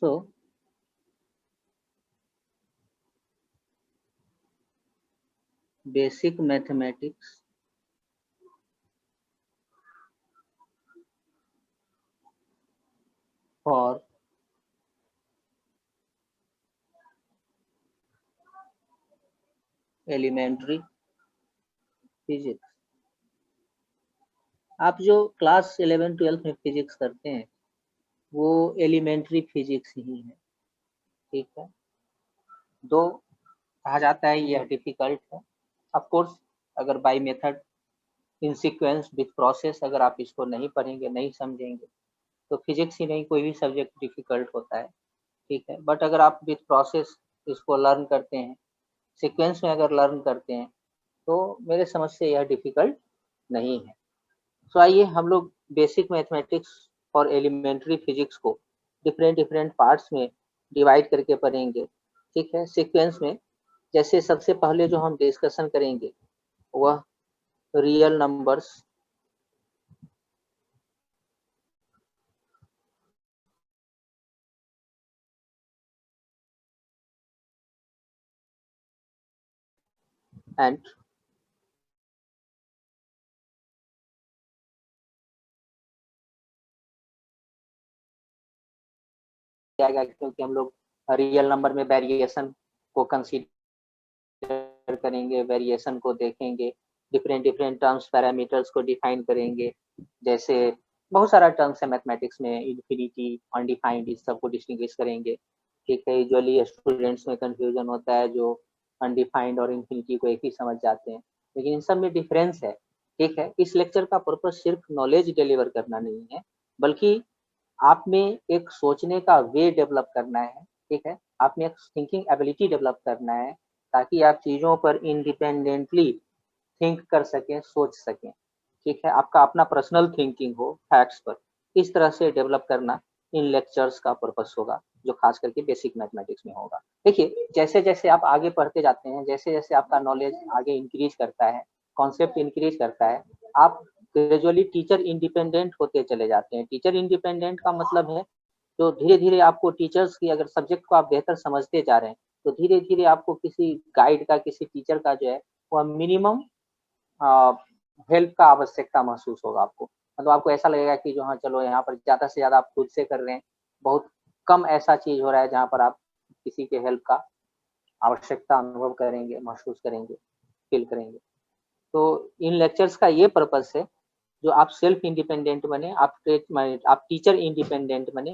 So basic mathematics for elementary physics। आप जो class 11-12 में फिजिक्स करते हैं वो एलिमेंट्री फिजिक्स ही है, ठीक है। दो कहा जाता है यह डिफिकल्ट है। ऑफ कोर्स अगर by method in sequence with process अगर आप इसको नहीं पढ़ेंगे, नहीं समझेंगे, तो फिजिक्स ही नहीं कोई भी सब्जेक्ट डिफिकल्ट होता है, ठीक है। बट अगर आप विथ प्रोसेस इसको लर्न करते हैं, सीक्वेंस में अगर लर्न करते हैं, तो मेरे समझ से यह डिफिकल्ट नहीं है। तो आइए हम लोग बेसिक मैथमेटिक्स और एलिमेंट्री फिजिक्स को डिफरेंट पार्ट्स में डिवाइड करके पढ़ेंगे, ठीक है, सीक्वेंस में। जैसे सबसे पहले जो हम डिस्कशन करेंगे वह रियल नंबर्स एंड आएगा, क्योंकि हम लोग रियल नंबर में वेरिएशन को कंसीडर करेंगे, वेरिएशन को देखेंगे, डिफरेंट टर्म्स पैरामीटर्स को डिफाइन करेंगे। जैसे बहुत सारा टर्म्स है मैथमेटिक्स में, इन्फिनिटी, अनडिफाइंड, इस सबको डिस्टिंग्विश करेंगे, ठीक है। यूजुअली स्टूडेंट्स में कंफ्यूजन होता है, जो अनडिफाइंड और इन्फिनिटी को एक ही समझ जाते हैं, लेकिन इन सब में डिफरेंस है, ठीक है। इस लेक्चर का पर्पज सिर्फ नॉलेज डिलीवर करना नहीं है, बल्कि आप में एक सोचने का वे डेवलप करना है, ठीक है। आप में एक थिंकिंग एबिलिटी डेवलप करना है, ताकि आप चीज़ों पर इंडिपेंडेंटली थिंक कर सकें, सोच सकें, ठीक है। आपका अपना पर्सनल थिंकिंग हो फैक्ट्स पर, इस तरह से डेवलप करना इन लेक्चर्स का पर्पस होगा, जो खास करके बेसिक मैथमेटिक्स में होगा। देखिए, जैसे जैसे आप आगे पढ़ते जाते हैं, जैसे जैसे आपका नॉलेज आगे इंक्रीज करता है, कॉन्सेप्ट इंक्रीज करता है, आप ग्रेजुअली टीचर इंडिपेंडेंट होते चले जाते हैं। टीचर इंडिपेंडेंट का मतलब है तो धीरे धीरे आपको टीचर्स की, अगर सब्जेक्ट को आप बेहतर समझते जा रहे हैं, तो धीरे धीरे आपको किसी गाइड का, किसी टीचर का जो है वह मिनिमम हेल्प का आवश्यकता महसूस होगा आपको। मतलब आपको ऐसा लगेगा कि जो हाँ चलो यहाँ पर ज़्यादा से ज़्यादा आप खुद से कर रहे हैं, बहुत कम ऐसा चीज़ हो रहा है जहाँ पर आप किसी के हेल्प का आवश्यकता अनुभव करेंगे, महसूस करेंगे, फील करेंगे। तो इन लेक्चर्स का ये पर्पस है, जो आप सेल्फ इंडिपेंडेंट बने, आप टीचर इंडिपेंडेंट बने,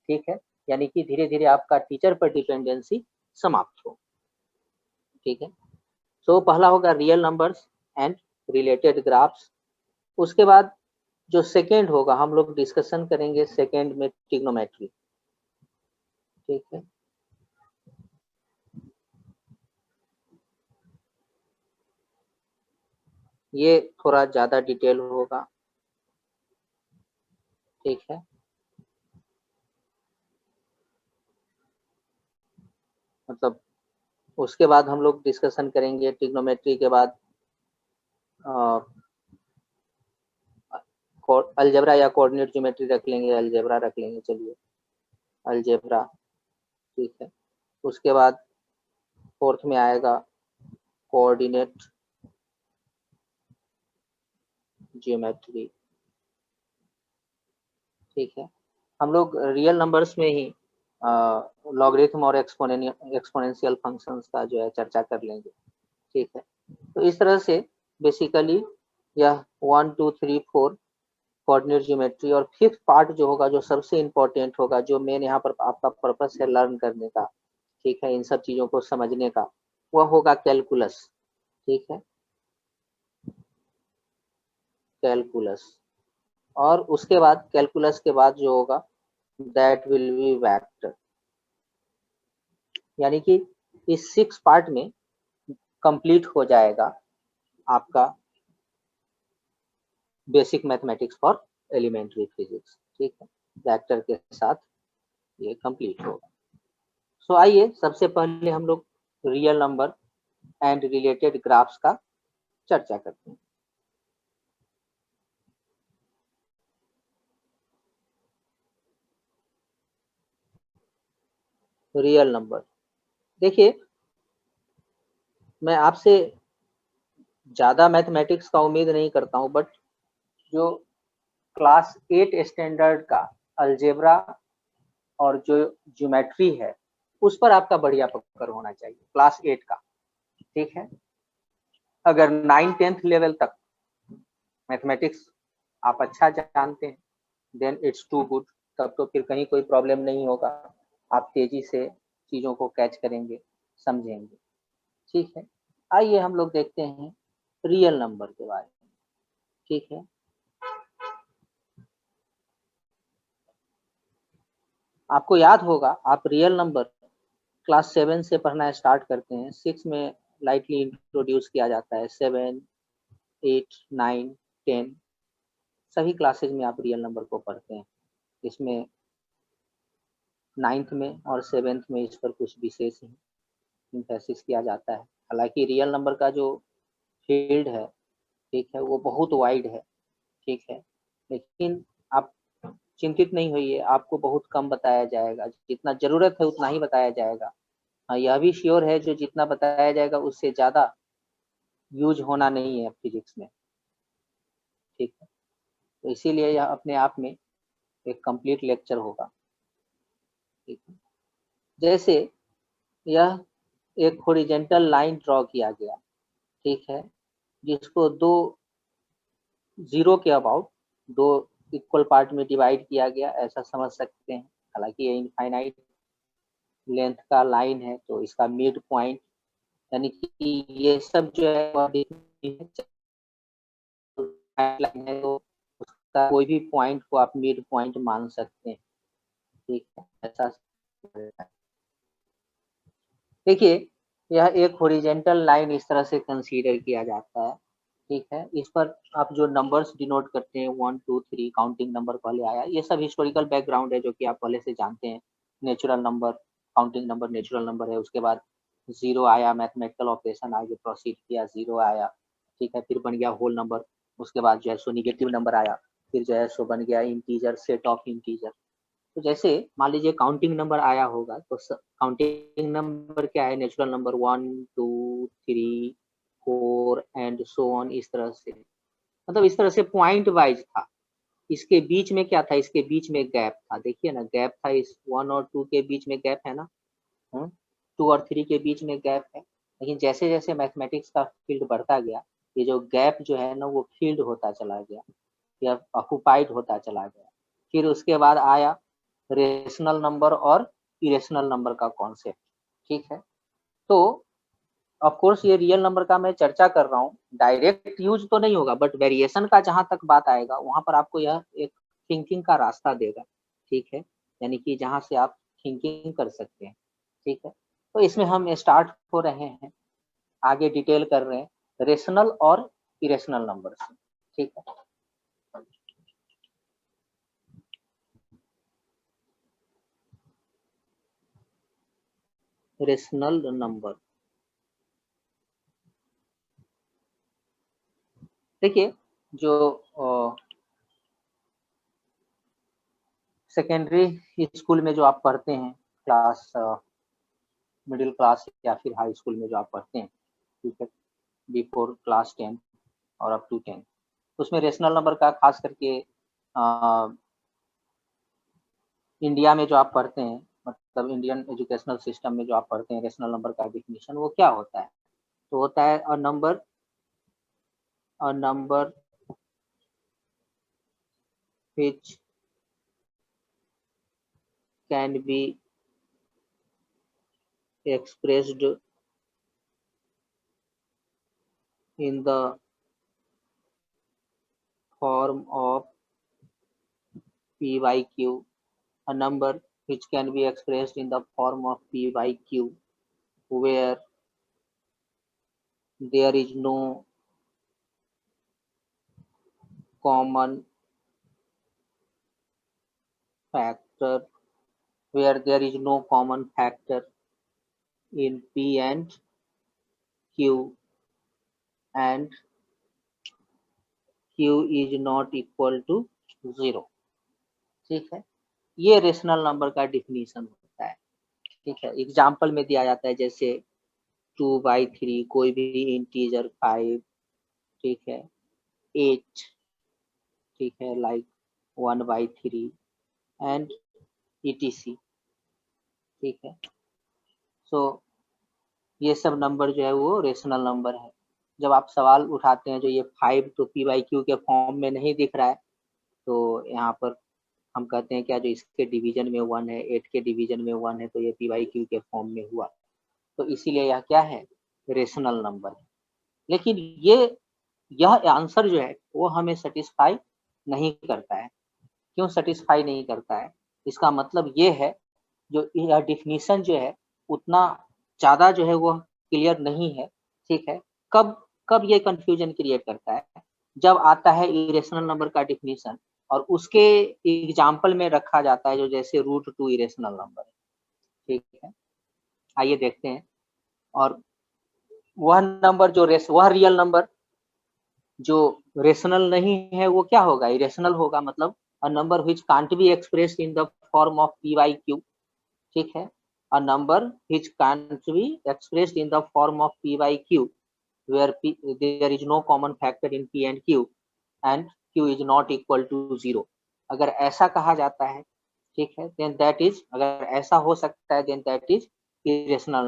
ठीक है। यानी कि धीरे धीरे आपका टीचर पर डिपेंडेंसी समाप्त हो, ठीक है। सो पहला होगा real numbers and related graphs. उसके बाद जो सेकेंड होगा, हम लोग डिस्कशन करेंगे सेकेंड में ट्रिग्नोमेट्री, ठीक है। ये थोड़ा ज्यादा डिटेल होगा, ठीक है। मतलब उसके बाद हम लोग डिस्कशन करेंगे ट्रिग्नोमेट्री के बाद अलजेब्रा या कोऑर्डिनेट ज्योमेट्री रख लेंगे, अलजेब्रा रख लेंगे, चलिए अलजेब्रा, ठीक है। उसके बाद फोर्थ में आएगा कोऑर्डिनेट ज्योमेट्री, ठीक है। हम लोग रियल नंबर्स में ही लॉगरिथम और एक्सपोनेंशियल फंक्शंस का जो है चर्चा कर लेंगे, ठीक है। तो इस तरह से बेसिकली यह 1 2 3 4 कोऑर्डिनेट ज्योमेट्री, और फिफ्थ पार्ट जो होगा, जो सबसे इंपॉर्टेंट होगा, जो मेन यहाँ पर आपका पर्पस है लर्न करने का, ठीक है, इन सब चीजों को समझने का, वह होगा कैलकुलस, ठीक है, कैलकुलस। और उसके बाद कैलकुलस के बाद जो होगा दैट विल बी वेक्टर। यानी कि इस 6 पार्ट में कंप्लीट हो जाएगा आपका basic mathematics for elementary physics, ठीक है। वेक्टर के साथ ये कंप्लीट होगा। सो आइए सबसे पहले हम लोग real number and related graphs का चर्चा करते हैं। Real number. देखिए, मैं आपसे ज़्यादा मैथमेटिक्स का उम्मीद नहीं करता हूँ, बट जो क्लास 8 स्टैंडर्ड का अलजेब्रा और जो ज्योमेट्री है, उस पर आपका बढ़िया पकड़ होना चाहिए, क्लास 8 का, ठीक है? अगर 9th-10th लेवल तक मैथमेटिक्स आप अच्छा जानते हैं, देन इट्स टू गुड, तब तो फिर कहीं कोई प्रॉब्लम नहीं होगा। आप तेज़ी से चीज़ों को कैच करेंगे, समझेंगे, ठीक है? आइए हम लोग देखते हैं रियल नंबर के बारे में, ठीक है? आपको याद होगा, आप रियल नंबर क्लास 7 से पढ़ना स्टार्ट करते हैं, 6 में लाइटली इंट्रोड्यूस किया जाता है, 7, 8, 9, 10 सभी क्लासेज में आप रियल नंबर को पढ़ते हैं। इसमें 9th में और 7th में इस पर कुछ विशेष एम्फेसिस किया जाता है। हालाँकि रियल नंबर का जो फील्ड है, ठीक है, वो बहुत वाइड है, ठीक है? लेकिन आप चिंतित नहीं होइए, आपको बहुत कम बताया जाएगा, जितना ज़रूरत है उतना ही बताया जाएगा। हाँ, यह भी श्योर है जो जितना बताया जाएगा उससे ज़्यादा यूज़ होना नहीं है फिज़िक्स में, ठीक है? तो इसीलिए यह अपने आप में एक कंप्लीट लेक्चर होगा, ठीक है? जैसे यह एक हॉरिज़ॉन्टल लाइन ड्रॉ किया गया, ठीक है? जिसको 2 ज़ीरो के अबाउट 2 इक्वल पार्ट में डिवाइड किया गया, ऐसा समझ सकते हैं। हालाँकि ये इनफाइनाइट लेंथ का लाइन है, तो इसका मिड पॉइंट यानी कि ये सब जो है वह लाइन है, तो उसका कोई भी पॉइंट को आप मिड पॉइंट मान सकते हैं, ठीक है? ऐसा देखिए, यह एक हॉरिज़ॉन्टल लाइन इस तरह से कंसीडर किया जाता है, ठीक है? इस पर आप जो नंबर्स डिनोट करते हैं 1, 2, 3 काउंटिंग नंबर पहले आया, ये सब हिस्टोरिकल बैकग्राउंड है जो कि आप पहले से जानते हैं। Natural number, counting number natural number है, उसके बाद 0 आया, मैथमेटिकल ऑपरेशन आगे प्रोसीड किया, 0 आया, ठीक है? फिर बन गया होल नंबर, उसके बाद जो है सो नेगेटिव नंबर आया, फिर जो है सो बन गया इंटीजर, सेट ऑफ इंटीजर। तो जैसे मान लीजिए काउंटिंग नंबर आया होगा, तो काउंटिंग नंबर क्या है? Natural number 1, 2, 3, 4 and so on, इस तरह से, मतलब इस तरह से पॉइंट वाइज था। इसके बीच में क्या था? इसके बीच में गैप था, देखिए ना, गैप था, इस 1 और 2 के बीच में गैप है ना, 2 और 3 के बीच में गैप है। लेकिन जैसे जैसे मैथमेटिक्स का फील्ड बढ़ता गया, ये जो गैप जो है ना वो फील्ड होता चला गया या ऑक्युपाइड होता चला गया। फिर उसके बाद आया रेशनल नंबर और इरेशनल नंबर का कॉन्सेप्ट, ठीक है? तो ऑफ कोर्स ये रियल नंबर का मैं चर्चा कर रहा हूँ, डायरेक्ट यूज तो नहीं होगा, बट वेरिएशन का जहाँ तक बात आएगा वहाँ पर आपको यह एक थिंकिंग का रास्ता देगा, ठीक है? यानी कि जहाँ से आप थिंकिंग कर सकते हैं, ठीक है? तो इसमें हम स्टार्ट हो रहे हैं, आगे डिटेल कर रहे हैं रेशनल और इरेशनल नंबर से, ठीक है? रेशनल नंबर, देखिए, जो सेकेंडरी स्कूल में जो आप पढ़ते हैं, क्लास मिडिल क्लास या फिर हाई स्कूल में जो आप पढ़ते हैं, ठीक है, बिफोर क्लास 10 और अप टू 10, उसमें रेशनल नंबर का खास करके इंडिया में जो आप पढ़ते हैं, मतलब इंडियन एजुकेशनल सिस्टम में जो आप पढ़ते हैं, रेशनल नंबर का डेफिनेशन वो क्या होता है? तो होता है अ number which can be expressed in the form of p by q, a number which can be expressed in the form of p by q, where there is no common factor, where there is no common factor in p and q, and q is not equal to 0, ठीक है? ये rational number का definition होता है। ठीक है। Example में दिया जाता है जैसे 2/3, कोई भी इंटीजर 5, ठीक है, 8, ठीक है, लाइक 1/3 एंड etc, ठीक है। सो ये सब नंबर जो है वो रेशनल नंबर है। जब आप सवाल उठाते हैं जो ये 5 तो p/q के फॉर्म में नहीं दिख रहा है, तो यहाँ पर हम कहते हैं क्या, जो इसके डिवीजन में 1 है, 8 के डिवीजन में 1 है, तो ये p/q के फॉर्म में हुआ, तो इसीलिए यह क्या है, रेशनल नंबर है। लेकिन यह आंसर जो है वो हमें सेटिस्फाई नहीं करता है। क्यों सेटिस्फाई नहीं करता है? इसका मतलब ये है, जो यह डिफिनीशन जो है उतना ज़्यादा जो है वो क्लियर नहीं है, ठीक है। कब कब ये कंफ्यूजन क्रिएट करता है? जब आता है इरेशनल नंबर का डिफिनीशन और उसके एग्जाम्पल में रखा जाता है जो जैसे √2 इरेशनल नंबर है, ठीक है। आइए देखते हैं। और वह नंबर जो वह रियल नंबर जो रेशनल नहीं है वो क्या होगा, इरेशनल होगा। मतलब a number which can't be expressed in the form of p/q, ठीक है। A number which can't be expressed in the form of p/q where there is no common factor in p and q and q is not equal to 0। अगर ऐसा कहा जाता है, ठीक है, then that is, अगर ऐसा हो सकता है then that is irrational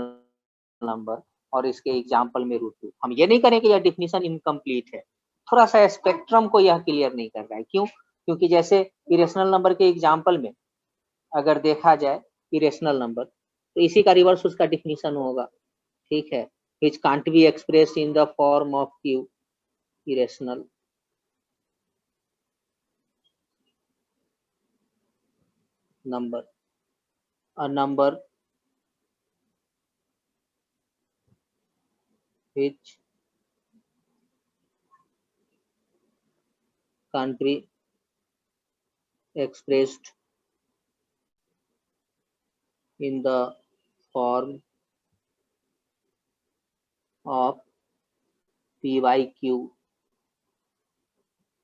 number. और इसके एग्जाम्पल में √2। हम ये नहीं करें कि यह डिफिनीशन इनकम्प्लीट है, थोड़ा सा स्पेक्ट्रम को यह क्लियर नहीं कर रहा है। क्यों? क्योंकि जैसे इरेशनल नंबर के एग्जाम्पल में अगर देखा जाए इरेशनल नंबर, तो इसी का रिवर्स उसका डिफिनीशन होगा, ठीक है, which can't be expressed in the form of q, irrational number। A number which can't be expressed in the form of p/q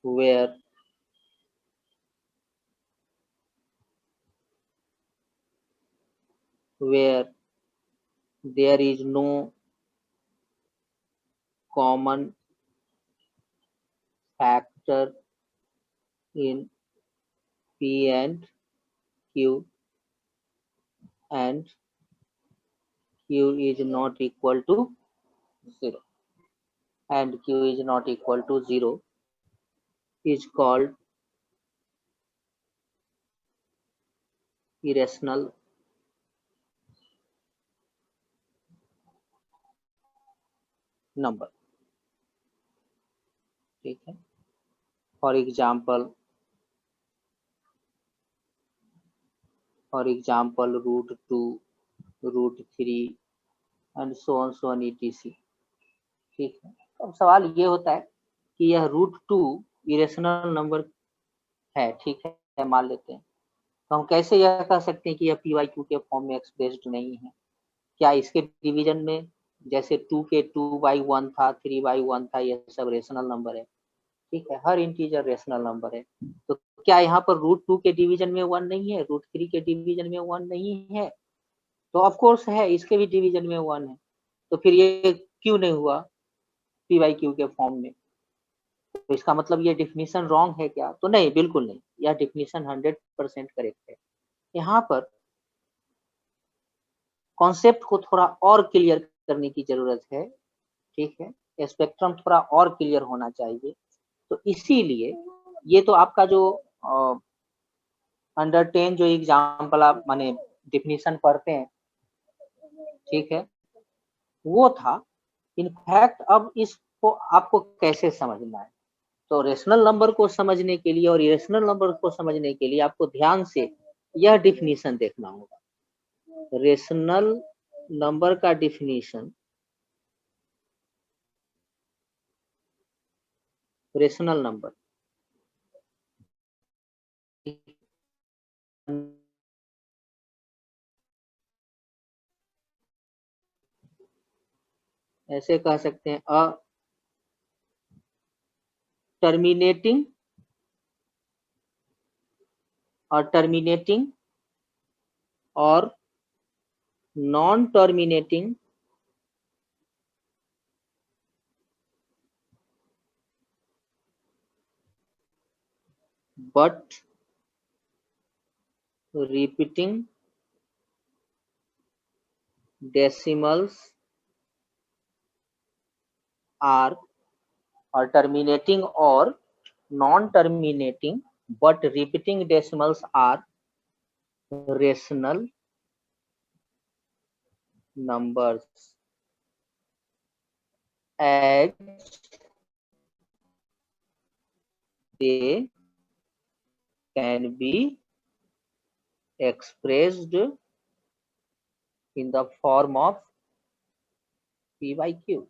where there is no common factor in p and q and q is not equal to 0 and q is not equal to 0 is called irrational number, ठीक है। For example √2, √3 and so on etc, ठीक है। अब सवाल ये होता है कि यह √2 इरेशनल नंबर है, ठीक है, मान लेते हैं, तो हम कैसे यह कह सकते हैं कि यह p/q के फॉर्म में एक्सप्रेस्ड नहीं है? क्या इसके डिवीजन में जैसे 2 के 2/1 था, 3/1 था, यह सब रेशनल नंबर है, ठीक है, हर इंटीजर रेशनल नंबर है। तो क्या यहाँ पर √2 के डिवीजन में 1 नहीं है, √3 के डिवीजन में 1 नहीं है? तो ऑफ कोर्स है, इसके भी डिवीजन में 1 है। तो फिर ये क्यों नहीं हुआ p/q के फॉर्म में? तो इसका मतलब ये डिफिनीशन रॉन्ग है क्या? तो नहीं, बिल्कुल नहीं, यह डिफिनीशन 100% करेक्ट है। यहाँ पर कॉन्सेप्ट को थोड़ा और क्लियर करने की जरूरत है, ठीक है, स्पेक्ट्रम थोड़ा और क्लियर होना चाहिए। तो इसीलिए ये तो आपका जो अंडर 10 जो एग्जाम्पल आप माने डिफिनीशन पढ़ते हैं, ठीक है, वो था। इनफैक्ट अब इसको आपको कैसे समझना है? तो रेशनल नंबर को समझने के लिए और इरेशनल नंबर को समझने के लिए आपको ध्यान से यह डिफिनीशन देखना होगा। रेशनल नंबर का डिफिनीशन, रेशनल नंबर ऐसे कह सकते हैं, अ टर्मिनेटिंग और non-terminating but repeating decimals are, or terminating or non-terminating but repeating decimals are rational numbers as they can be expressed in the form of p by q।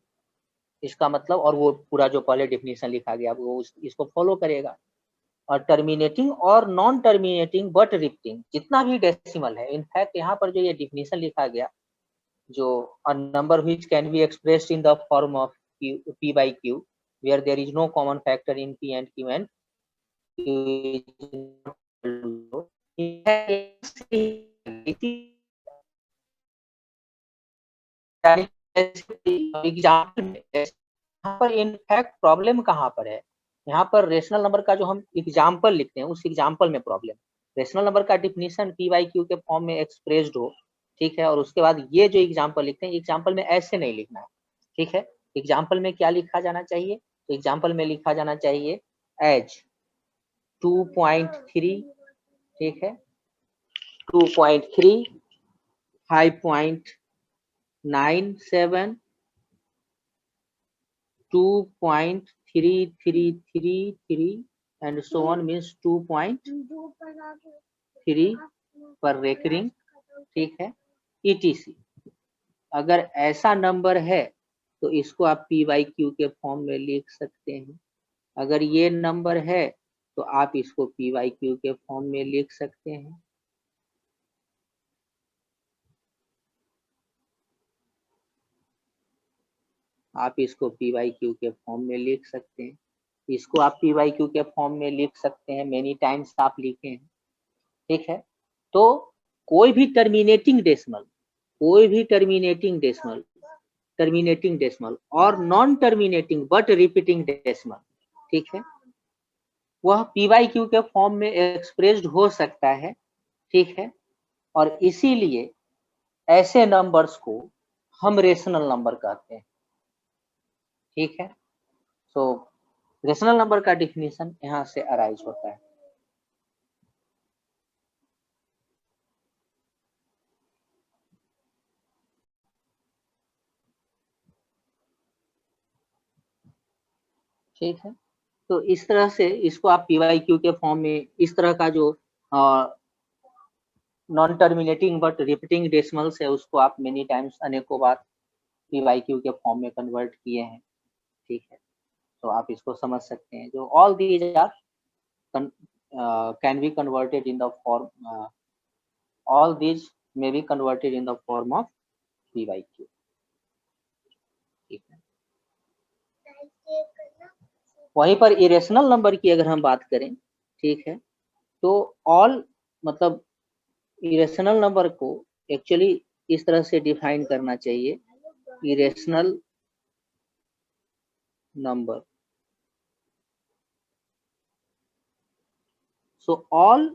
इसका मतलब, और वो पूरा जो पहले डेफिनेशन लिखा गया वो इसको फॉलो करेगा। और टर्मिनेटिंग और नॉन टर्मिनेटिंग बट रिपीटिंग जितना भी डेसिमल है, इनफैक्ट यहाँ पर जो ये डेफिनेशन लिखा गया, जो a number which can be expressed in the form of p by q where there is no common factor in p and q and q example यहाँ पर इनफैक्ट प्रॉब्लम कहाँ पर है, यहाँ पर रेशनल नंबर का जो हम एग्जाम्पल लिखते हैं उस एग्जाम्पल में प्रॉब्लम। रेशनल नंबर का डिफिनीशन पी बाई क्यू के फॉर्म में एक्सप्रेस्ड हो, ठीक है, और उसके बाद ये जो एग्जाम्पल लिखते हैं, एग्जाम्पल में ऐसे नहीं लिखना है, ठीक है। एग्जाम्पल में क्या लिखा जाना चाहिए, तो एग्जाम्पल में लिखा जाना चाहिए एज 2.3, ठीक है, 2.3, 5.97, 2.3333 and so on, means 2.3 पर रेकरिंग, ठीक है, etc। अगर ऐसा नंबर है तो इसको आप p बाई क्यू के फॉर्म में लिख सकते हैं। अगर ये नंबर है तो आप इसको p बाई क्यू के फॉर्म में लिख सकते हैं। आप इसको p बाई क्यू के फॉर्म में लिख सकते हैं, इसको आप p बाई क्यू के फॉर्म में लिख सकते हैं, मेनी टाइम्स आप लिखे हैं, ठीक है। तो कोई भी टर्मिनेटिंग डेसिमल, कोई भी टर्मिनेटिंग डेसिमल और non terminating but repeating decimal, ठीक है, वह p बाई क्यू के फॉर्म में एक्सप्रेस्ड हो सकता है, ठीक है। और इसीलिए ऐसे नंबर्स को हम रेशनल नंबर कहते हैं, ठीक है। सो रेशनल नंबर का डिफिनीशन यहाँ से अराइज होता है। ठीक है, तो इस तरह से इसको आप पी वाई क्यू के फॉर्म में, इस तरह का जो non terminating but repeating decimals है उसको आप मेनी टाइम्स, अनेकों बार पी वाई क्यू के फॉर्म में कन्वर्ट किए हैं, ठीक है। तो आप इसको समझ सकते हैं, जो all these are can be converted in the form, all these may be converted in the form of P Y Q, ठीक है। वहीं पर इरेशनल नंबर की अगर हम बात करें, ठीक है, तो ऑल मतलब इरेशनल नंबर को एक्चुअली इस तरह से डिफाइन करना चाहिए, irrational number, so all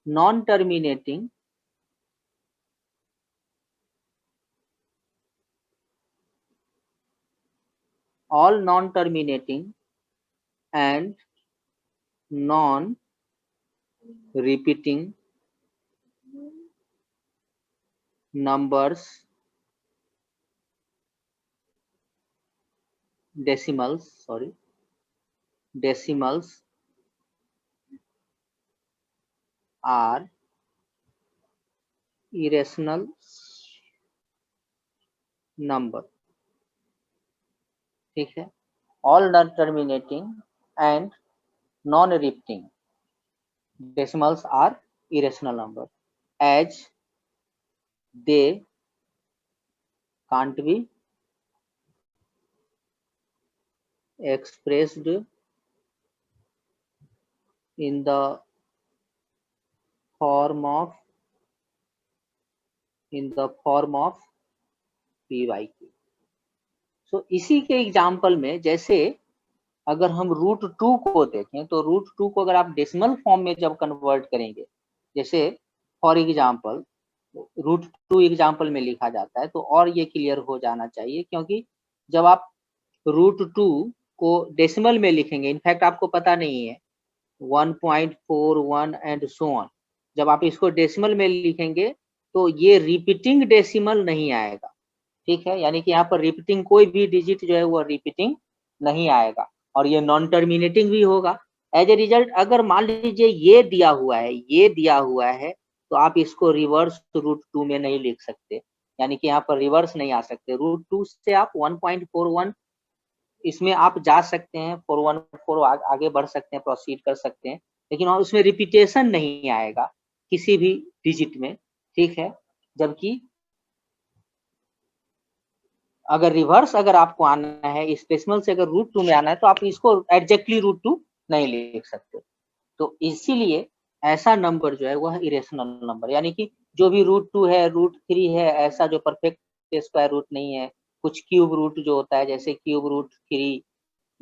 non-terminating and non-repeating numbers, decimals are irrational number, ठीक है। all non-terminating and non-repeating decimals are irrational number as they can't be expressed in the form of in the form of P Y Q. So इसी के example में जैसे अगर हम √2 को देखें तो √2 को अगर आप डेसिमल फॉर्म में जब कन्वर्ट करेंगे, जैसे फॉर एग्जाम्पल √2 एग्जाम्पल में लिखा जाता है, तो और ये क्लियर हो जाना चाहिए, क्योंकि जब आप √2 को डेसिमल में लिखेंगे, इनफैक्ट आपको पता नहीं है 1.41 एंड सो ऑन, जब आप इसको डेसिमल में लिखेंगे तो ये रिपीटिंग डेसिमल नहीं आएगा, ठीक है। यानी कि यहाँ पर रिपीटिंग कोई भी डिजिट जो है वो रिपीटिंग नहीं आएगा, और ये नॉन टर्मिनेटिंग भी होगा। एज ए रिजल्ट अगर मान लीजिए ये दिया हुआ है, ये दिया हुआ है, तो आप इसको रिवर्स √2 में नहीं लिख सकते, यानी कि यहाँ पर रिवर्स नहीं आ सकते। √2 से आप 1.41 इसमें आप जा सकते हैं, 414 आगे बढ़ सकते हैं, प्रोसीड कर सकते हैं, लेकिन उसमें रिपीटेशन नहीं आएगा किसी भी डिजिट में, ठीक है। जबकि अगर रिवर्स अगर आपको आना है, इस डेसिमल से अगर √2 में आना है, तो आप इसको एग्जैक्टली √2 नहीं लिख सकते। तो इसीलिए ऐसा नंबर जो है वह इरेशनल नंबर, यानी कि जो भी √2 है, √3 है, ऐसा जो परफेक्ट स्क्वायर रूट नहीं है, कुछ क्यूब रूट जो होता है जैसे क्यूब √3,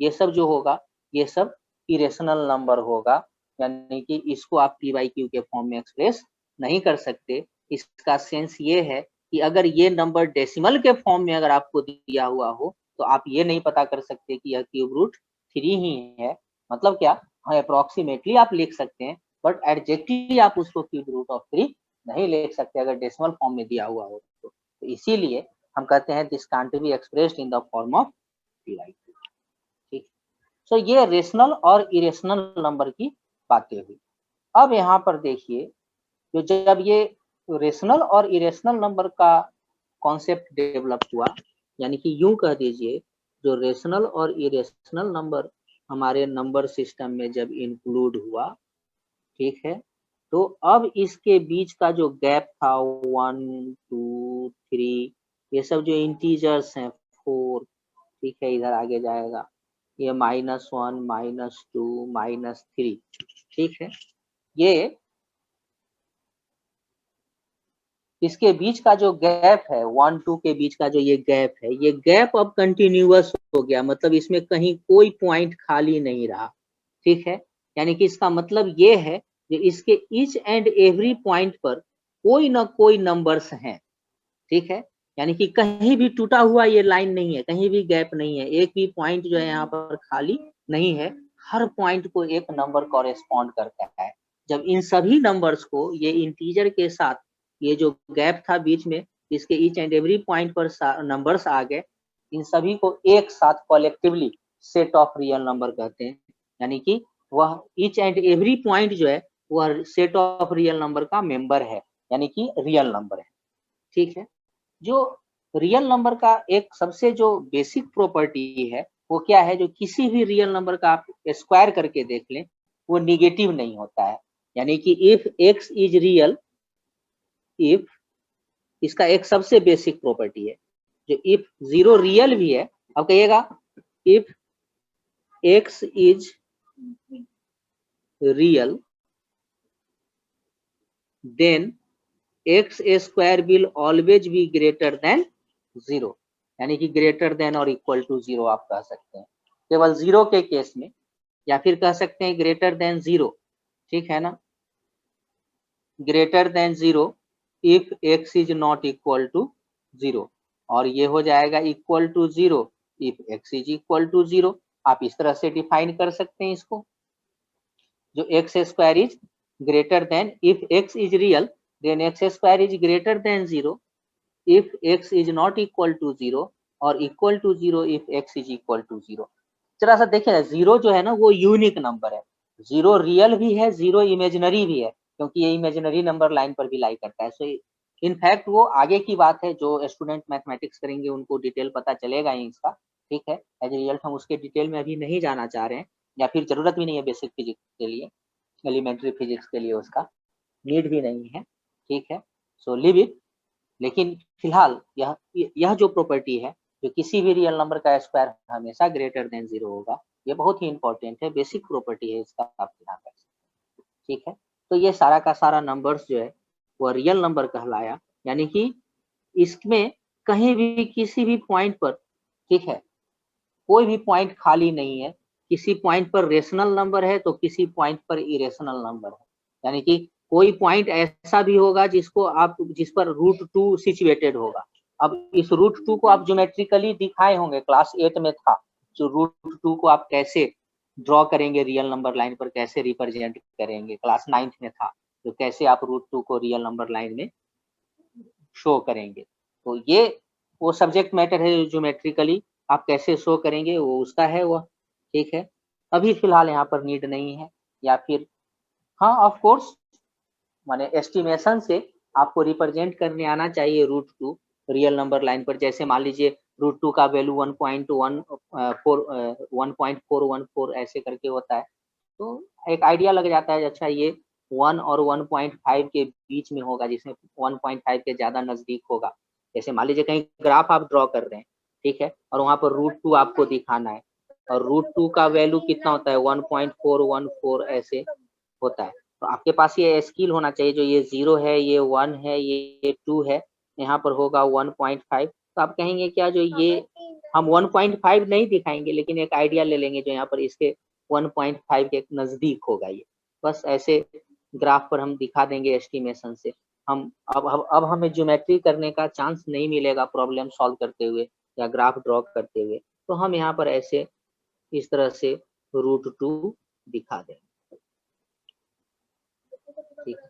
ये सब जो होगा ये सब इरेशनल नंबर होगा, यानी कि इसको आप पी वाई क्यू के फॉर्म में एक्सप्रेस नहीं कर सकते। इसका सेंस ये है कि अगर ये नंबर डेसिमल के फॉर्म में अगर आपको दिया हुआ हो, तो आप ये नहीं पता कर सकते कि यह क्यूब √3 ही है। मतलब क्या, अप्रोक्सीमेटली आप लिख सकते हैं, बट एग्जैक्टली आप उसको क्यूब√3 नहीं लिख सकते अगर डेसिमल फॉर्म में दिया हुआ हो तो इसीलिए हम कहते हैं this can't be expressed in the form of P Y Q, ठीक। सो ये रेशनल और इरेशनल नंबर की बातें हुई। अब यहाँ पर देखिए, जो जब ये रेशनल और इरेशनल नंबर का कॉन्सेप्ट डेवलप हुआ, यानी कि यूं कह दीजिए, जो रेशनल और इरेशनल नंबर हमारे नंबर सिस्टम में जब इंक्लूड हुआ, ठीक है, तो अब इसके बीच का जो गैप था 1 2 3, ये सब जो इंटीजर्स हैं 4, ठीक है, इधर आगे जाएगा, ये -1 -2 -3, ठीक है, ये इसके बीच का जो गैप है 1 2 के बीच का जो ये गैप है, ये गैप अब कंटिन्यूअस हो गया, मतलब इसमें कहीं कोई पॉइंट खाली नहीं रहा, ठीक है। यानी कि इसका मतलब ये है कि इसके ईच एंड एवरी पॉइंट पर कोई ना कोई नंबर्स हैं, ठीक है। यानी कि कहीं भी टूटा हुआ ये लाइन नहीं है, कहीं भी गैप नहीं है, एक भी पॉइंट जो है यहाँ पर खाली नहीं है, हर पॉइंट को एक नंबर कॉरेस्पॉन्ड करता है। जब इन सभी नंबर्स को ये इंटीजर के साथ, ये जो गैप था बीच में, इसके ईच एंड एवरी पॉइंट पर नंबर्स आ गए, इन सभी को एक साथ कॉलेक्टिवली सेट ऑफ रियल नंबर कहते हैं। यानी कि वह ईच एंड एवरी पॉइंट जो है वह सेट ऑफ रियल नंबर का मेंबर है, यानी कि रियल नंबर है, ठीक है। जो रियल नंबर का एक सबसे जो बेसिक प्रॉपर्टी है वो क्या है, जो किसी भी रियल नंबर का आप स्क्वायर करके देख लें वो निगेटिव नहीं होता है। यानी कि if x is real, if इसका एक सबसे बेसिक प्रॉपर्टी है, जो इफ 0 रियल भी है, अब कहिएगा if x is real then x square will always be greater than 0, यानी कि ग्रेटर देन और इक्वल टू 0 आप कह सकते हैं केवल 0 के केस में, या फिर कह सकते हैं ग्रेटर देन 0, ठीक है ना, greater than 0 if x is not equal to 0, और ये हो जाएगा equal to 0 if x is equal to 0। आप इस तरह से डिफाइन कर सकते हैं इसको, जो x square is greater than, if x is real then x square is greater than 0 if x is not equal to 0 और equal to 0 if x is equal to 0। जरा सा देखिए ना, 0 जो है ना वो यूनिक नंबर है, 0 रियल भी है, 0 इमेजिनरी भी है, क्योंकि ये इमेजिनरी नंबर लाइन पर भी लाई करता है। सो इनफैक्ट वो आगे की बात है, जो स्टूडेंट मैथमेटिक्स करेंगे उनको डिटेल पता चलेगा ही इसका, ठीक है। एज ए रिजल्ट हम उसके डिटेल में अभी नहीं जाना चाह रहे हैं, या फिर जरूरत भी नहीं है बेसिक फिजिक्स के लिए, एलिमेंट्री फिजिक्स के लिए उसका नीड भी नहीं है, ठीक है। So live it. लेकिन फिलहाल यह जो प्रॉपर्टी है, जो किसी भी रियल नंबर का स्क्वायर हमेशा ग्रेटर देन 0 होगा, ये बहुत ही इंपॉर्टेंट है, बेसिक प्रॉपर्टी है, इसका आप ध्यान रख सकते हैं, ठीक है। तो ये सारा का सारा नंबर्स जो है वो रियल नंबर कहलाया, यानी कि इसमें कहीं भी किसी भी पॉइंट पर, ठीक है, कोई भी पॉइंट खाली नहीं है। किसी पॉइंट पर रेशनल नंबर है तो किसी पॉइंट पर इरेशनल नंबर है। यानी कि कोई पॉइंट ऐसा भी होगा जिसको आप, जिस पर √2 सिचुएटेड होगा। अब इस √2 को आप ज्योमेट्रिकली दिखाए होंगे, क्लास 8 में था। जो √2 को आप कैसे ड्रॉ करेंगे, रियल नंबर लाइन पर कैसे रिप्रेजेंट करेंगे, क्लास 9th में था। तो कैसे आप √2 को रियल नंबर लाइन में शो करेंगे। तो ये वो सब्जेक्ट मैटर है जो ज्योमेट्रिकली आप कैसे शो करेंगे, वो उसका है वो, ठीक है। अभी फिलहाल यहाँ पर नीड नहीं है। या फिर हाँ, ऑफ कोर्स, माने एस्टिमेशन से आपको रिप्रेजेंट करने आना चाहिए √2 रियल नंबर लाइन पर। जैसे मान लीजिए √2 का वैल्यू 1.414 ऐसे करके होता है, तो एक आइडिया लग जाता है, अच्छा ये 1 और 1.5 के बीच में होगा, जिसमें 1.5 के ज्यादा नजदीक होगा। जैसे मान लीजिए कहीं ग्राफ आप ड्रॉ कर रहे हैं, ठीक है, और वहां पर √2 आपको दिखाना है, और √2 का वैल्यू कितना होता है, 1.414 ऐसे होता है। तो आपके पास ये स्किल होना चाहिए, जो ये 0 है, ये 1 है, ये 2 है, यहाँ पर होगा 1.5। तो आप कहेंगे क्या, जो ये हम 1.5 नहीं दिखाएंगे, लेकिन एक आइडिया ले लेंगे जो यहाँ पर इसके 1.5 के नजदीक होगा ये। बस ऐसे ग्राफ पर हम दिखा देंगे एस्टिमेशन से। हम अब हमें ज्योमेट्री करने का चांस नहीं मिलेगा प्रॉब्लम सॉल्व करते हुए या ग्राफ ड्रॉ करते हुए। तो हम यहाँ पर ऐसे इस तरह से √2 दिखा देंगे, ठीक है।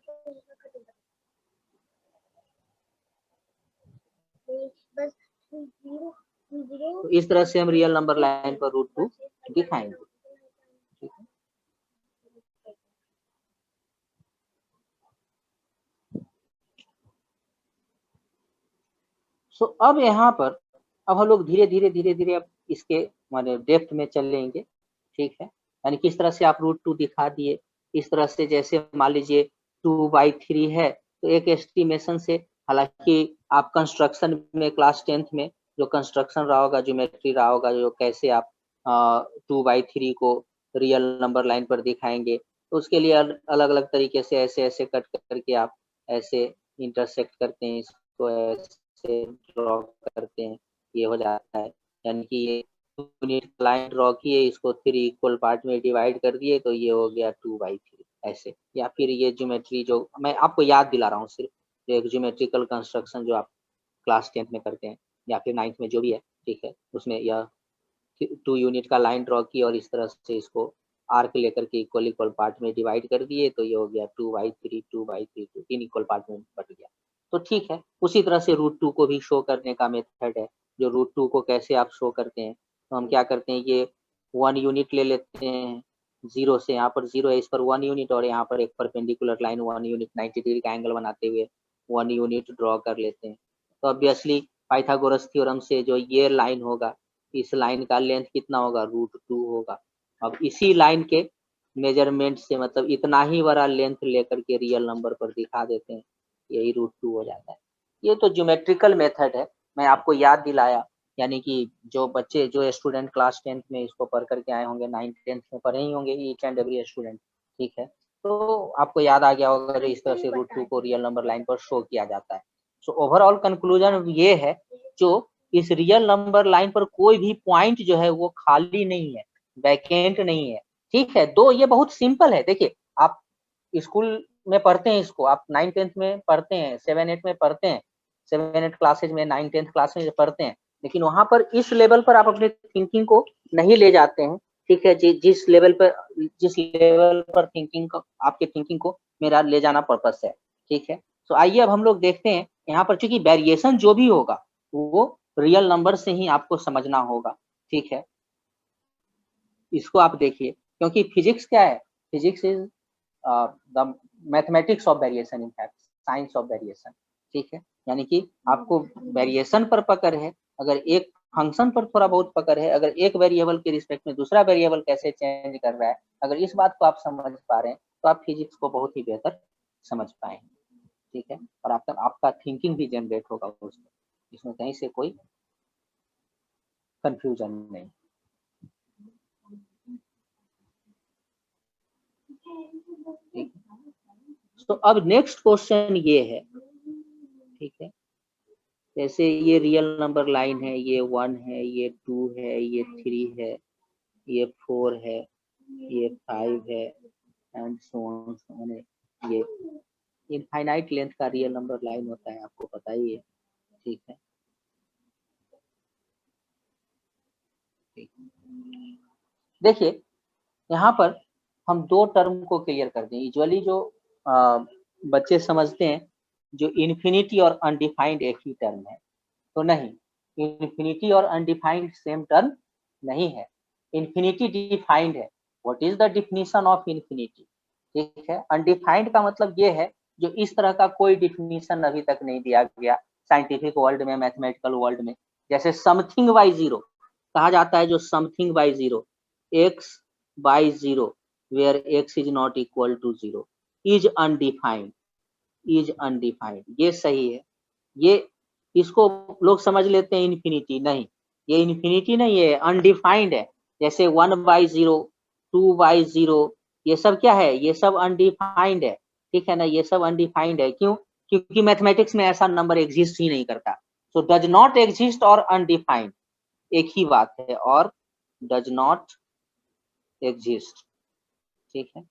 तो इस तरह से हम रियल नंबर लाइन पर √2 दिखाएंगे, ठीक है। सो अब यहाँ पर अब हम लोग धीरे धीरे अब इसके माने डेप्थ में चलेंगे, ठीक है। यानी किस तरह से आप √2 दिखा दिए, इस तरह से जैसे मान लीजिए 2/3 है, तो एक एस्टिमेशन से, हालांकि आप कंस्ट्रक्शन में क्लास 10th में जो कंस्ट्रक्शन रहा होगा, ज्योमेट्री रहा होगा, जो कैसे आप 2/3 को रियल नंबर लाइन पर दिखाएंगे, तो उसके लिए अलग अलग तरीके से ऐसे ऐसे कट करके आप ऐसे इंटरसेक्ट करते हैं, इसको ऐसे ड्रॉ करते हैं, ये हो जाता है। यानी कि ये यूनिट लाइन ड्रॉ किए, इसको 3 इक्वल पार्ट में डिवाइड कर दिए, तो ये हो गया 2/3 ऐसे। या फिर ये ज्योमेट्री जो मैं आपको याद दिला रहा हूँ, सिर्फ जो एक ज्योमेट्रिकल कंस्ट्रक्शन जो आप क्लास 10th में करते हैं या फिर 9th में जो भी है, ठीक है, उसमें यह 2 यूनिट का लाइन ड्रॉ किया और इस तरह से इसको आर्क लेकर के इक्वल इक्वल पार्ट में डिवाइड कर दिए, तो ये हो गया 2/3 2/3, 3 इक्वल पार्ट में बट गया। तो ठीक है, उसी तरह से √2 को भी शो करने का मेथड है। जो √2 को कैसे आप शो करते हैं, तो हम क्या करते हैं, ये 1 यूनिट ले लेते हैं, 0 से, यहाँ पर 0 है, इस पर 1 यूनिट, और यहाँ पर एक परपेंडिकुलर लाइन 1 यूनिट 90 डिग्री का एंगल बनाते हुए 1 यूनिट ड्रॉ कर लेते हैं। तो ऑब्वियसली पाइथागोरस थ्योरम से जो ये लाइन होगा, इस लाइन का लेंथ कितना होगा, √2 होगा। अब इसी लाइन के मेजरमेंट से, मतलब इतना ही बड़ा लेंथ लेकर के रियल नंबर पर दिखा देते हैं, यही √2 हो जाता है। ये तो ज्योमेट्रिकल मेथड है, मैं आपको याद दिलाया। यानी कि जो बच्चे, जो स्टूडेंट क्लास 10th में इसको पढ़ करके आए होंगे, 9th 10th में पढ़े ही होंगे, ईच एंड एवरी स्टूडेंट, ठीक है। तो आपको याद आ गया होगा इस तरह से √2 को रियल नंबर लाइन पर शो किया जाता है। सो ओवरऑल कंक्लूजन ये है, जो इस रियल नंबर लाइन पर कोई भी पॉइंट जो है वो खाली नहीं है, वैकेंट नहीं है, ठीक है। दो ये बहुत सिंपल है, देखिए आप स्कूल में पढ़ते हैं, इसको आप 9th 10th में पढ़ते हैं, 7 8 में पढ़ते हैं, 7 8 क्लासेज में, 9 10th क्लास में पढ़ते हैं, लेकिन वहां पर इस लेवल पर आप अपने थिंकिंग को नहीं ले जाते हैं, ठीक है। जिस लेवल पर थिंकिंग को, आपके थिंकिंग को मेरा ले जाना पर्पस है, ठीक है। तो आइए अब हम लोग देखते हैं यहाँ पर, चूंकि वेरिएशन जो भी होगा वो रियल नंबर से ही आपको समझना होगा, ठीक है। इसको आप देखिए, क्योंकि फिजिक्स क्या है, physics is the mathematics of variation, in fact science of variation, ठीक है। यानी कि आपको वेरिएशन पर पकड़ है, अगर एक फंक्शन पर थोड़ा बहुत पकड़ है, अगर एक वेरिएबल के रिस्पेक्ट में दूसरा वेरिएबल कैसे चेंज कर रहा है, अगर इस बात को आप समझ पा रहे हैं, तो आप फिजिक्स को बहुत ही बेहतर समझ पाएंगे, ठीक है। और आपका आपका थिंकिंग भी जनरेट होगा उसमें, इसमें कहीं से कोई कंफ्यूजन नहीं। ठीक, तो अब नेक्स्ट क्वेश्चन ये है, ठीक है। जैसे ये रियल नंबर लाइन है, ये 1 है, ये 2 है, ये 3 है, ये 4 है, ये 5 है, एंड सो ऑन। ये इनफाइनाइट लेंथ का रियल नंबर लाइन होता है, आपको पता ही है। ठीक है, देखिए यहाँ पर हम दो टर्म को क्लियर कर दें। यूजुअली जो बच्चे समझते हैं जो इन्फिनिटी और अनडिफाइंड एक ही टर्म है, तो नहीं, इन्फिनिटी और अनडिफाइंड सेम टर्म नहीं है। इन्फिनिटी डिफाइंड है। What is the definition of infinity? ठीक है, अनडिफाइंड का मतलब ये है जो इस तरह का कोई डिफिनीशन अभी तक नहीं दिया गया साइंटिफिक वर्ल्ड में, मैथमेटिकल वर्ल्ड में। जैसे समथिंग बाई जीरो कहा जाता है, जो something by zero, x by zero where x is not equal to zero is undefined, is undefined, ये सही है। ये इसको लोग समझ लेते हैं इन्फिनिटी, नहीं, ये इन्फिनिटी नहीं है, अनडिफाइंड है। जैसे 1/0, 2/0, ये सब क्या है, ये सब अनडिफाइंड है। ठीक है ना, ये सब अनडिफाइंड है। क्यों? क्योंकि मैथमेटिक्स में ऐसा नंबर एग्जिस्ट ही नहीं करता। सो डज नॉट एग्जिस्ट और अनडिफाइंड एक ही बात है, और डज नॉट एग्जिस्ट, ठीक है,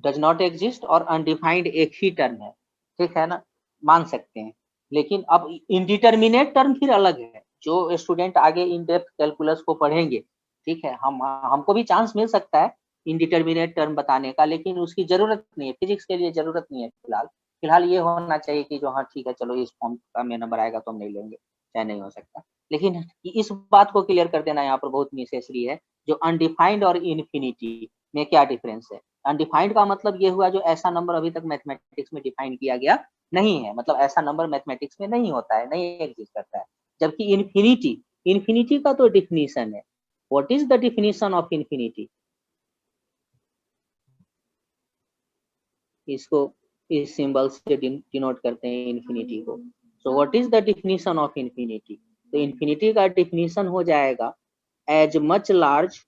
डज नॉट एग्जिस्ट और अनडिफाइंड एक ही टर्म है। ठीक है ना, मान सकते हैं। लेकिन अब इनडिटर्मिनेट टर्म फिर अलग है। जो स्टूडेंट आगे इन डेप्थ कैलकुलस को पढ़ेंगे, ठीक है, हमको भी चांस मिल सकता है इनडिटर्मिनेट टर्म बताने का, लेकिन उसकी जरूरत नहीं है, फिजिक्स के लिए जरूरत नहीं है। फिलहाल फिलहाल ये होना चाहिए कि जो हाँ ठीक है चलो इस फॉर्म का में नंबर आएगा तो हम नहीं लेंगे, चाहे नहीं हो सकता। लेकिन इस बात को क्लियर कर देना यहाँ पर बहुत नेसेसरी है, जो अनडिफाइंड और इन्फिनिटी में क्या डिफरेंस है। अनडिफाइंड का मतलब ये हुआ जो ऐसा नंबर अभी तक मैथमेटिक्स में डिफाइन किया गया नहीं है, मतलब ऐसा नंबर मैथमेटिक्स में नहीं होता है, नहीं एग्जिस्ट करता है। जबकि इन्फिनिटी, इन्फिनिटी का तो डिफिनीशन है। What is the definition of infinity? इसको इस सिंबल से डिनोट करते हैं इन्फिनिटी को। So what is the definition of infinity? तो इन्फिनिटी का डिफिनीशन हो जाएगा as much large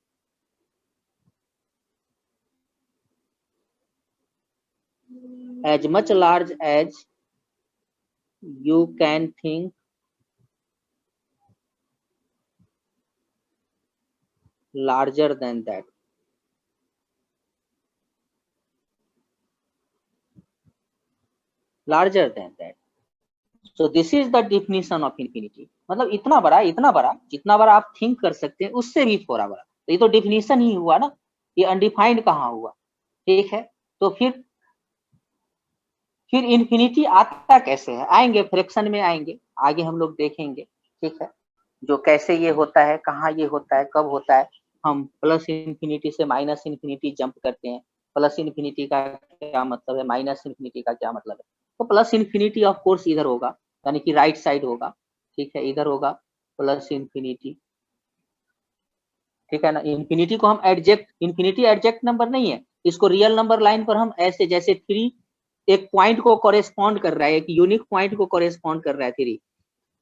as you can think larger than that. Larger than that. So this is the definition of infinity. मतलब इतना बड़ा जितना बड़ा आप थिंक कर सकते हैं उससे भी थोड़ा बड़ा। तो ये तो डिफिनीशन ही हुआ ना, ये अनडिफाइंड कहाँ हुआ? ठीक है, तो फिर इन्फिनिटी आता कैसे है? आएंगे फ्रैक्शन में, आएंगे आगे हम लोग देखेंगे। ठीक है, जो कैसे ये होता है, कहाँ ये होता है, कब होता है। हम प्लस इन्फिनिटी से माइनस इन्फिनिटी जंप करते हैं। प्लस इन्फिनिटी का क्या मतलब है, माइनस इन्फिनिटी का क्या मतलब है? तो प्लस इन्फिनिटी ऑफ कोर्स इधर होगा, यानी कि राइट साइड होगा। ठीक है, इधर होगा प्लस इन्फिनिटी। ठीक है ना, इन्फिनिटी को हम एडजेक्ट, इन्फिनिटी एडजेक्ट नंबर नहीं है, इसको रियल नंबर लाइन पर हम ऐसे, जैसे 3 एक पॉइंट को कॉरेस्पॉन्ड कर रहा है, एक यूनिक पॉइंट को कॉरेस्पॉन्ड कर रहा है, 3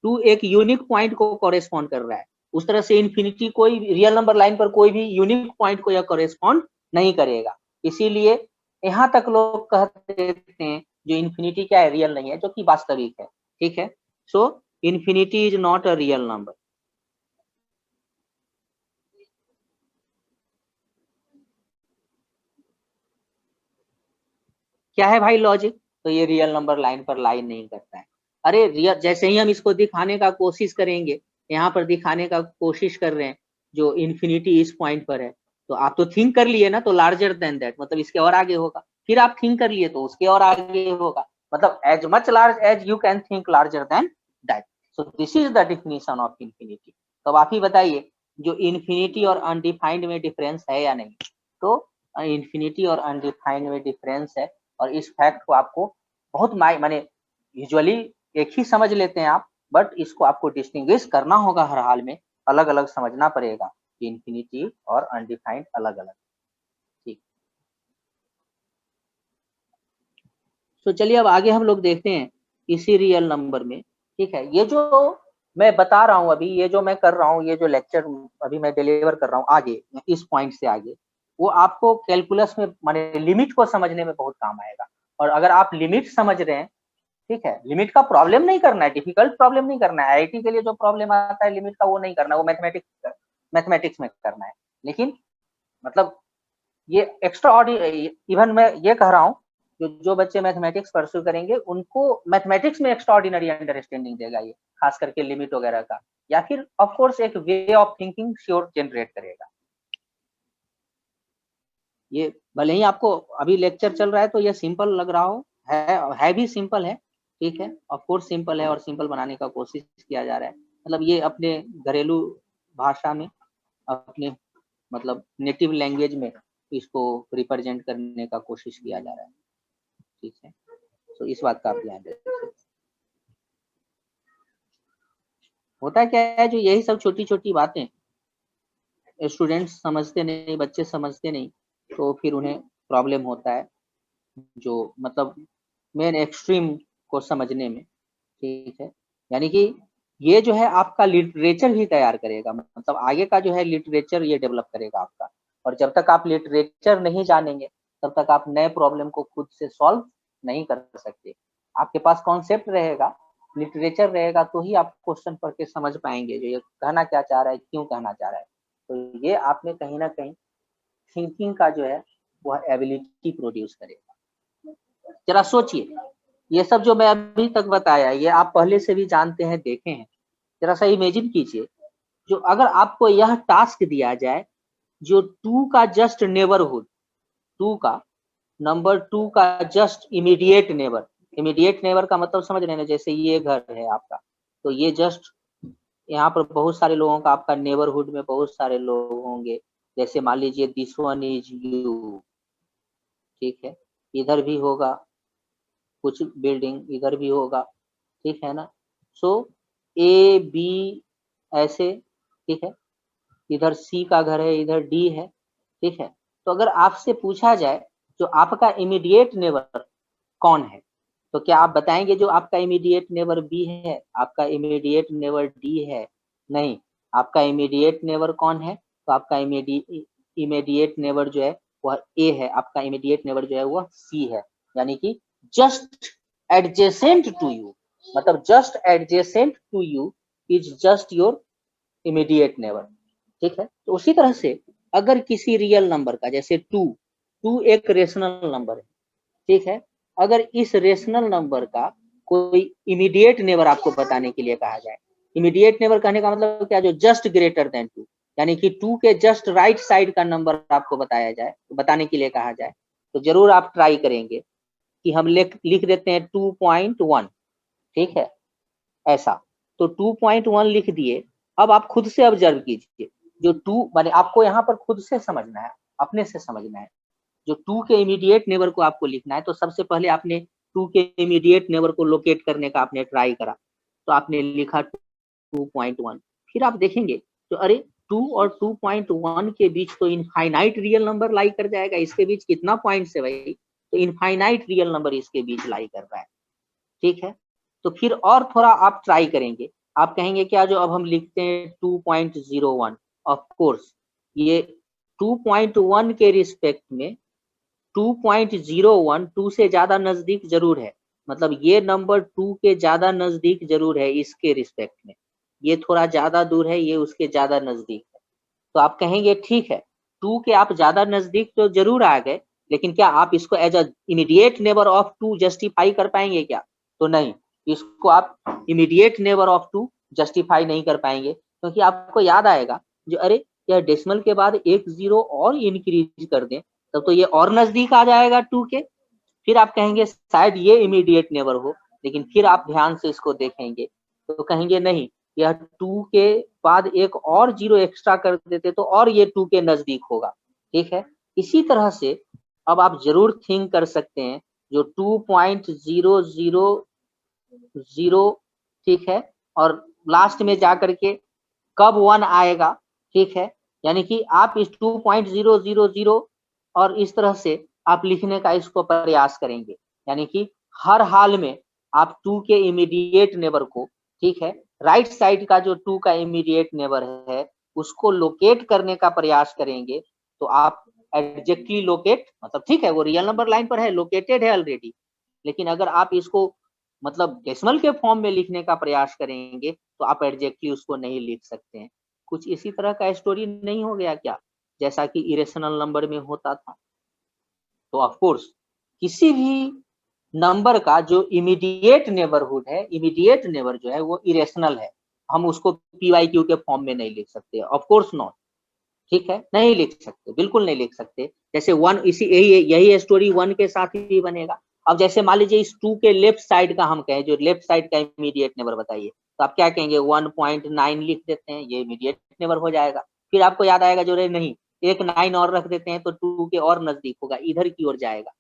2 एक यूनिक पॉइंट को कॉरेस्पॉन्ड कर रहा है, उस तरह से इन्फिनिटी कोई रियल नंबर लाइन पर कोई भी यूनिक पॉइंट को यह कॉरेस्पॉन्ड नहीं करेगा। इसीलिए यहाँ तक लोग कहते हैं जो इन्फिनिटी क्या है, रियल नहीं है, जो कि वास्तविक है। ठीक है, so infinity is not a real number. क्या है भाई लॉजिक? तो ये रियल नंबर लाइन पर लाइन नहीं करता है। अरे रियल, जैसे ही हम इसको दिखाने का कोशिश करेंगे, यहाँ पर दिखाने का कोशिश कर रहे हैं जो इन्फिनिटी इस पॉइंट पर है, तो आप तो थिंक कर लिए ना, तो लार्जर देन दैट मतलब इसके और आगे होगा। फिर आप थिंक कर लिए तो उसके और आगे होगा, मतलब as much large as you can think larger than that. So this is the definition of infinity. तो आप ही बताइए जो इन्फिनिटी और अनडिफाइंड में डिफरेंस है या नहीं? तो इन्फिनिटी और अनडिफाइंड में डिफरेंस है, और इस फैक्ट को आपको बहुत माने यूजुअली एक ही समझ लेते हैं आप, बट इसको आपको डिस्टिंग्विश करना होगा हर हाल में, अलग अलग समझना पड़ेगा कि इन्फिनिटी और अनडिफाइंड अलग अलग। ठीक, तो चलिए अब आगे हम लोग देखते हैं इसी रियल नंबर में। ठीक है, ये जो मैं बता रहा हूँ अभी, ये जो मैं कर रहा हूँ, ये जो लेक्चर अभी मैं डिलीवर कर रहा हूँ आगे इस पॉइंट से आगे, वो आपको कैलकुलस में माने लिमिट को समझने में बहुत काम आएगा। और अगर आप लिमिट समझ रहे हैं ठीक है, लिमिट का प्रॉब्लम नहीं करना है, डिफिकल्ट प्रॉब्लम नहीं करना है। आईआईटी के लिए जो प्रॉब्लम आता है लिमिट का वो नहीं करना, वो मैथमेटिक्स में करना है। लेकिन मतलब ये एक्स्ट्रा ऑर्डिनरी, इवन मैं ये कह रहा हूँ जो बच्चे मैथमेटिक्स परस्यू करेंगे उनको मैथमेटिक्स में एक्स्ट्रा ऑर्डिनरी अंडरस्टैंडिंग देगा ये, खास करके लिमिट वगैरह का, या फिर ऑफ कोर्स एक way of thinking sure generate करेगा। ये भले ही आपको अभी लेक्चर चल रहा है तो ये सिंपल लग रहा हो, है भी सिंपल है, ठीक है, ऑफ कोर्स सिंपल है और सिंपल बनाने का कोशिश किया जा रहा है। मतलब ये अपने घरेलू भाषा में, अपने मतलब नेटिव लैंग्वेज में इसको रिप्रेजेंट करने का कोशिश किया जा रहा है, ठीक है। तो इस बात का आप ध्यान रखिए। होता क्या है, जो यही सब छोटी छोटी बातें स्टूडेंट्स समझते नहीं, बच्चे समझते नहीं, तो फिर उन्हें प्रॉब्लम होता है, जो मतलब मेन एक्सट्रीम को समझने में, ठीक है। यानी कि ये जो है आपका लिटरेचर ही तैयार करेगा, मतलब आगे का जो है लिटरेचर ये डेवलप करेगा आपका। और जब तक आप लिटरेचर नहीं जानेंगे तब तक आप नए प्रॉब्लम को खुद से सॉल्व नहीं कर सकते। आपके पास कॉन्सेप्ट रहेगा, लिटरेचर रहेगा, तो ही आप क्वेश्चन पढ़ के समझ पाएंगे जो ये कहना क्या चाह रहा है, क्यों कहना चाह रहा है। तो ये आप में कहीं ना कहीं थिंकिंग का जो है वह एबिलिटी प्रोड्यूस करेगा। जरा सोचिए, ये सब जो मैं अभी तक बताया ये आप पहले से भी जानते हैं, देखे हैं। जरा सा इमेजिन कीजिए, जो अगर आपको यह टास्क दिया जाए, जो 2 का जस्ट नेबरहुड, 2 का नंबर 2 का just immediate neighbour, immediate neighbour का मतलब समझ रहे हैं, जैसे ये घर है आपका, तो ये जस्ट यहाँ पर बहुत सारे लोगों का, आपका नेबरहुड में बहुत सारे लोग होंगे, जैसे मान लीजिए दिस वन इज यू, ठीक है, इधर भी होगा कुछ बिल्डिंग, इधर भी होगा, ठीक है ना। सो ए बी ऐसे, ठीक है, इधर सी का घर है, इधर डी है, ठीक है। तो अगर आपसे पूछा जाए जो आपका इमीडिएट नेबर कौन है, तो क्या आप बताएंगे जो आपका इमीडिएट नेबर बी है, आपका इमीडिएट नेबर डी है? नहीं, आपका इमीडिएट नेबर कौन है? तो आपका इमीडिएट नेबर जो है वह ए है, आपका इमीडिएट नेबर जो है वह सी है। यानी कि जस्ट एडजेसेंट टू यू, मतलब just adjacent to you is just your immediate neighbour, ठीक है। तो उसी तरह से अगर किसी रियल नंबर का, जैसे 2 एक रेशनल नंबर है, ठीक है, अगर इस रेशनल नंबर का कोई इमीडिएट नेबर आपको बताने के लिए कहा जाए, इमीडिएट नेबर कहने का मतलब क्या, जो जस्ट ग्रेटर देन 2, यानी कि 2 के जस्ट राइट साइड का नंबर आपको बताया जाए, तो बताने के लिए कहा जाए, तो जरूर आप ट्राई करेंगे कि हम लिख देते हैं 2.1, ठीक है, ऐसा। तो 2.1 लिख दिए। अब आप खुद से ऑब्जर्व कीजिए, जो 2 माने आपको यहाँ पर खुद से समझना है, अपने से समझना है। जो 2 के इमीडिएट नेबर को आपको लिखना है, तो सबसे पहले आपने 2 के इमीडिएट नेबर को लोकेट करने का आपने ट्राई करा, तो आपने लिखा 2.1। फिर आप देखेंगे तो अरे 2 और 2.1 के बीच तो इनफाइनाइट रियल नंबर लाई कर जाएगा, इसके बीच कितना पॉइंट्स है भाई, तो इनफाइनाइट रियल नंबर इसके बीच लाई कर रहा है, ठीक है। तो फिर और थोड़ा आप ट्राई करेंगे, आप कहेंगे क्या, जो अब हम लिखते हैं 2.01, ऑफ कोर्स ये 2.1 के रिस्पेक्ट में 2.01 2 से ज्यादा नजदीक जरूर है, मतलब ये नंबर 2 के ज्यादा नजदीक जरूर है इसके रिस्पेक्ट में, ये थोड़ा ज्यादा दूर है, ये उसके ज्यादा नजदीक है। तो आप कहेंगे ठीक है, 2 के आप ज्यादा नजदीक तो जरूर आ गए, लेकिन क्या आप इसको as a immediate neighbour of 2 justify कर पाएंगे क्या? तो नहीं, इसको आप इमीडिएट नेबर ऑफ 2 जस्टिफाई नहीं कर पाएंगे, क्योंकि आपको याद आएगा जो अरे यह डेसिमल के बाद एक जीरो और इंक्रीज कर दें तब तो ये और नजदीक आ जाएगा 2 के। फिर आप कहेंगे शायद ये इमीडिएट नेबर हो, लेकिन फिर आप ध्यान से इसको देखेंगे तो कहेंगे नहीं, यह 2 के बाद एक और जीरो एक्स्ट्रा कर देते तो और ये 2 के नजदीक होगा, ठीक है। इसी तरह से अब आप जरूर थिंक कर सकते हैं, जो 2.000, ठीक है, और लास्ट में जाकर के कब 1 आएगा, ठीक है। यानी कि आप इस 2.000 और इस तरह से आप लिखने का इसको प्रयास करेंगे, यानी कि हर हाल में आप 2 के इमीडिएट नेबर को, ठीक है, राइट साइड का जो 2 का इमीडिएट नेबर है उसको लोकेट करने का प्रयास करेंगे। तो आप एग्जैक्टली लोकेट, मतलब ठीक है वो रियल नंबर लाइन पर है, लोकेटेड है ऑलरेडी, लेकिन अगर आप इसको मतलब डेसिमल के फॉर्म में लिखने का प्रयास करेंगे तो आप एग्जैक्टली उसको नहीं लिख सकते हैं। कुछ इसी तरह का स्टोरी नहीं हो गया क्या, जैसा कि इरेशनल नंबर में होता था। तो ऑफ कोर्स किसी भी नंबर का जो इमीडिएट नेबरहुड है, इमीडिएट नेबर जो है वो इरेशनल है, हम उसको पीवाईक्यू के फॉर्म में नहीं लिख सकते, ऑफ कोर्स नॉट। ठीक है, नहीं लिख सकते, बिल्कुल नहीं लिख सकते। जैसे वन, इसी यही स्टोरी वन के साथ ही बनेगा। अब जैसे मान लीजिए इस टू के लेफ्ट साइड का हम कहें, जो लेफ्ट साइड का इमीडिएट नेबर बताइए, तो आप क्या कहेंगे, 1.9 लिख देते हैं, ये इमीडिएट नेबर हो जाएगा। फिर आपको याद आएगा जो नहीं, एक 9 और रख देते हैं तो टू के और नजदीक होगा, इधर की ओर जाएगा।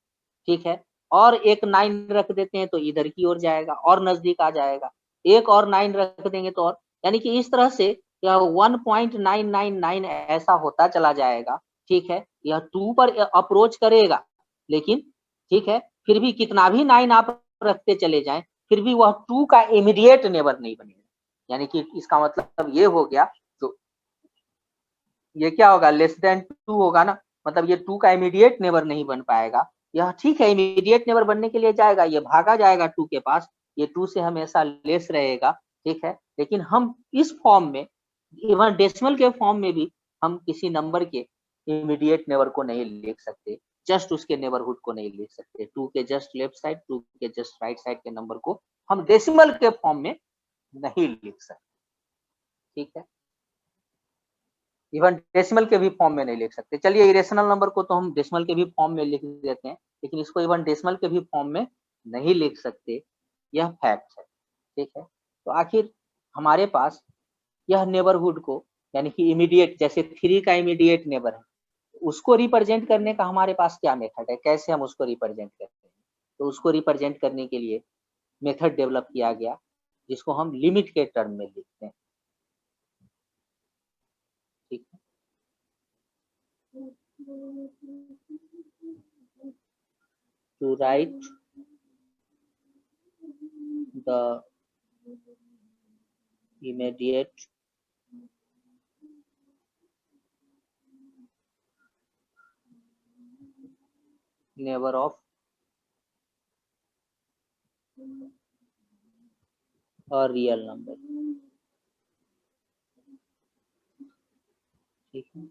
ठीक है, और एक 9 रख देते हैं तो इधर की ओर जाएगा और नजदीक आ जाएगा। एक और 9 रख देंगे तो और, यानी कि इस तरह से यह 1.999 ऐसा होता चला जाएगा। ठीक है, यह 2 पर अप्रोच करेगा, लेकिन ठीक है, फिर भी कितना भी 9 आप रखते चले जाएं, फिर भी वह 2 का इमीडिएट नेबर नहीं बनेगा। यानी कि इसका मतलब ये हो गया, तो ये क्या होगा, लेस देन 2 होगा ना, मतलब ये 2 का इमीडिएट नेबर नहीं बन पाएगा। यह ठीक है, इमीडिएट नेबर बनने के लिए जाएगा, ये भागा जाएगा 2 के पास, ये 2 से हमेशा लेस रहेगा। ठीक है, लेकिन हम इस फॉर्म में, इवन डेसिमल के फॉर्म में भी हम किसी नंबर के इमीडिएट नेबर को नहीं लिख सकते, जस्ट उसके नेबरहुड को नहीं लिख सकते। 2 के जस्ट लेफ्ट साइड, 2 के जस्ट राइट साइड के नंबर को हम डेसिमल के फॉर्म में नहीं लिख सकते। ठीक है, इवन डेसिमल के भी फॉर्म में नहीं लिख सकते। चलिए, इरेशनल नंबर को तो हम डेसिमल के भी फॉर्म में लिख देते हैं, लेकिन इसको इवन डेसिमल के भी फॉर्म में नहीं लिख सकते, यह फैक्ट है। ठीक है, तो आखिर हमारे पास यह नेबरहुड को, यानी कि इमीडिएट, जैसे 3 का इमीडिएट नेबर है, उसको रिप्रेजेंट करने का हमारे पास क्या मेथड है, कैसे हम उसको रिप्रेजेंट करते हैं। तो उसको रिप्रेजेंट करने के लिए मेथड डेवलप किया गया, जिसको हम लिमिट के टर्म में लिखते हैं। ठीक है, to write the immediate neighbor of a real number। ठीक है,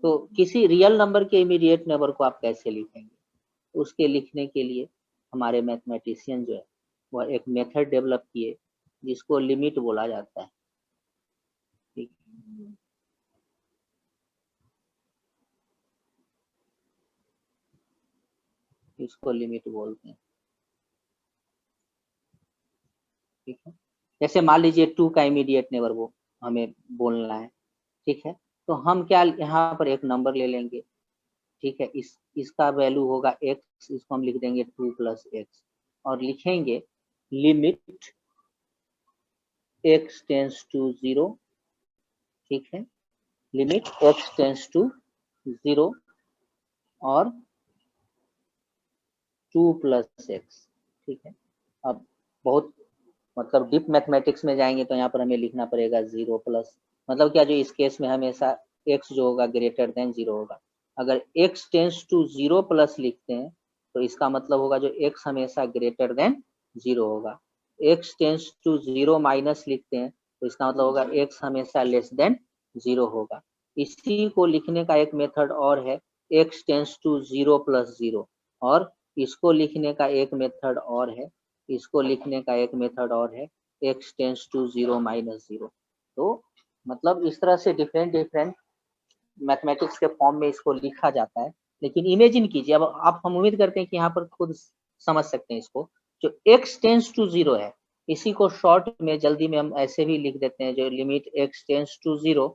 तो किसी रियल नंबर के इमीडिएट नेबर को आप कैसे लिखेंगे, उसके लिखने के लिए हमारे मैथमेटिशियन जो है वह एक मेथड डेवलप किए, जिसको लिमिट बोला जाता है। ठीक, इसको लिमिट बोलते हैं। ठीक है, जैसे मान लीजिए 2 का इमीडिएट नेबर वो हमें बोलना है। ठीक है, तो हम क्या, यहाँ पर एक नंबर ले लेंगे। ठीक है, इसका वैल्यू होगा x, इसको हम लिख देंगे 2 + x, और लिखेंगे लिमिट x टेंस टू 0। ठीक है, लिमिट x टेंस टू 0 और 2 + x। ठीक है, अब बहुत मतलब डीप मैथमेटिक्स में जाएंगे तो यहाँ पर हमें लिखना पड़ेगा 0 प्लस, मतलब क्या, जो इस केस में हमेशा x जो होगा ग्रेटर देन 0 होगा। अगर x टेंस टू 0 प्लस लिखते हैं तो इसका मतलब होगा जो x हमेशा ग्रेटर देन 0 होगा। x टेंस टू 0 माइनस लिखते हैं तो इसका मतलब होगा x हमेशा लेस देन 0 होगा। इसी को लिखने का एक मेथड और है, x टेंस टू 0 + 0, और इसको लिखने का एक मेथड और है, इसको लिखने का एक मेथड और है, x टेंस टू 0 - 0। तो मतलब इस तरह से डिफरेंट मैथमेटिक्स के फॉर्म में इसको लिखा जाता है। लेकिन इमेजिन कीजिए, अब आप, हम उम्मीद करते हैं कि यहाँ पर खुद समझ सकते हैं इसको, जो x टेंस टू 0 है, इसी को शॉर्ट में जल्दी में हम ऐसे भी लिख देते हैं, जो limit x tends to 0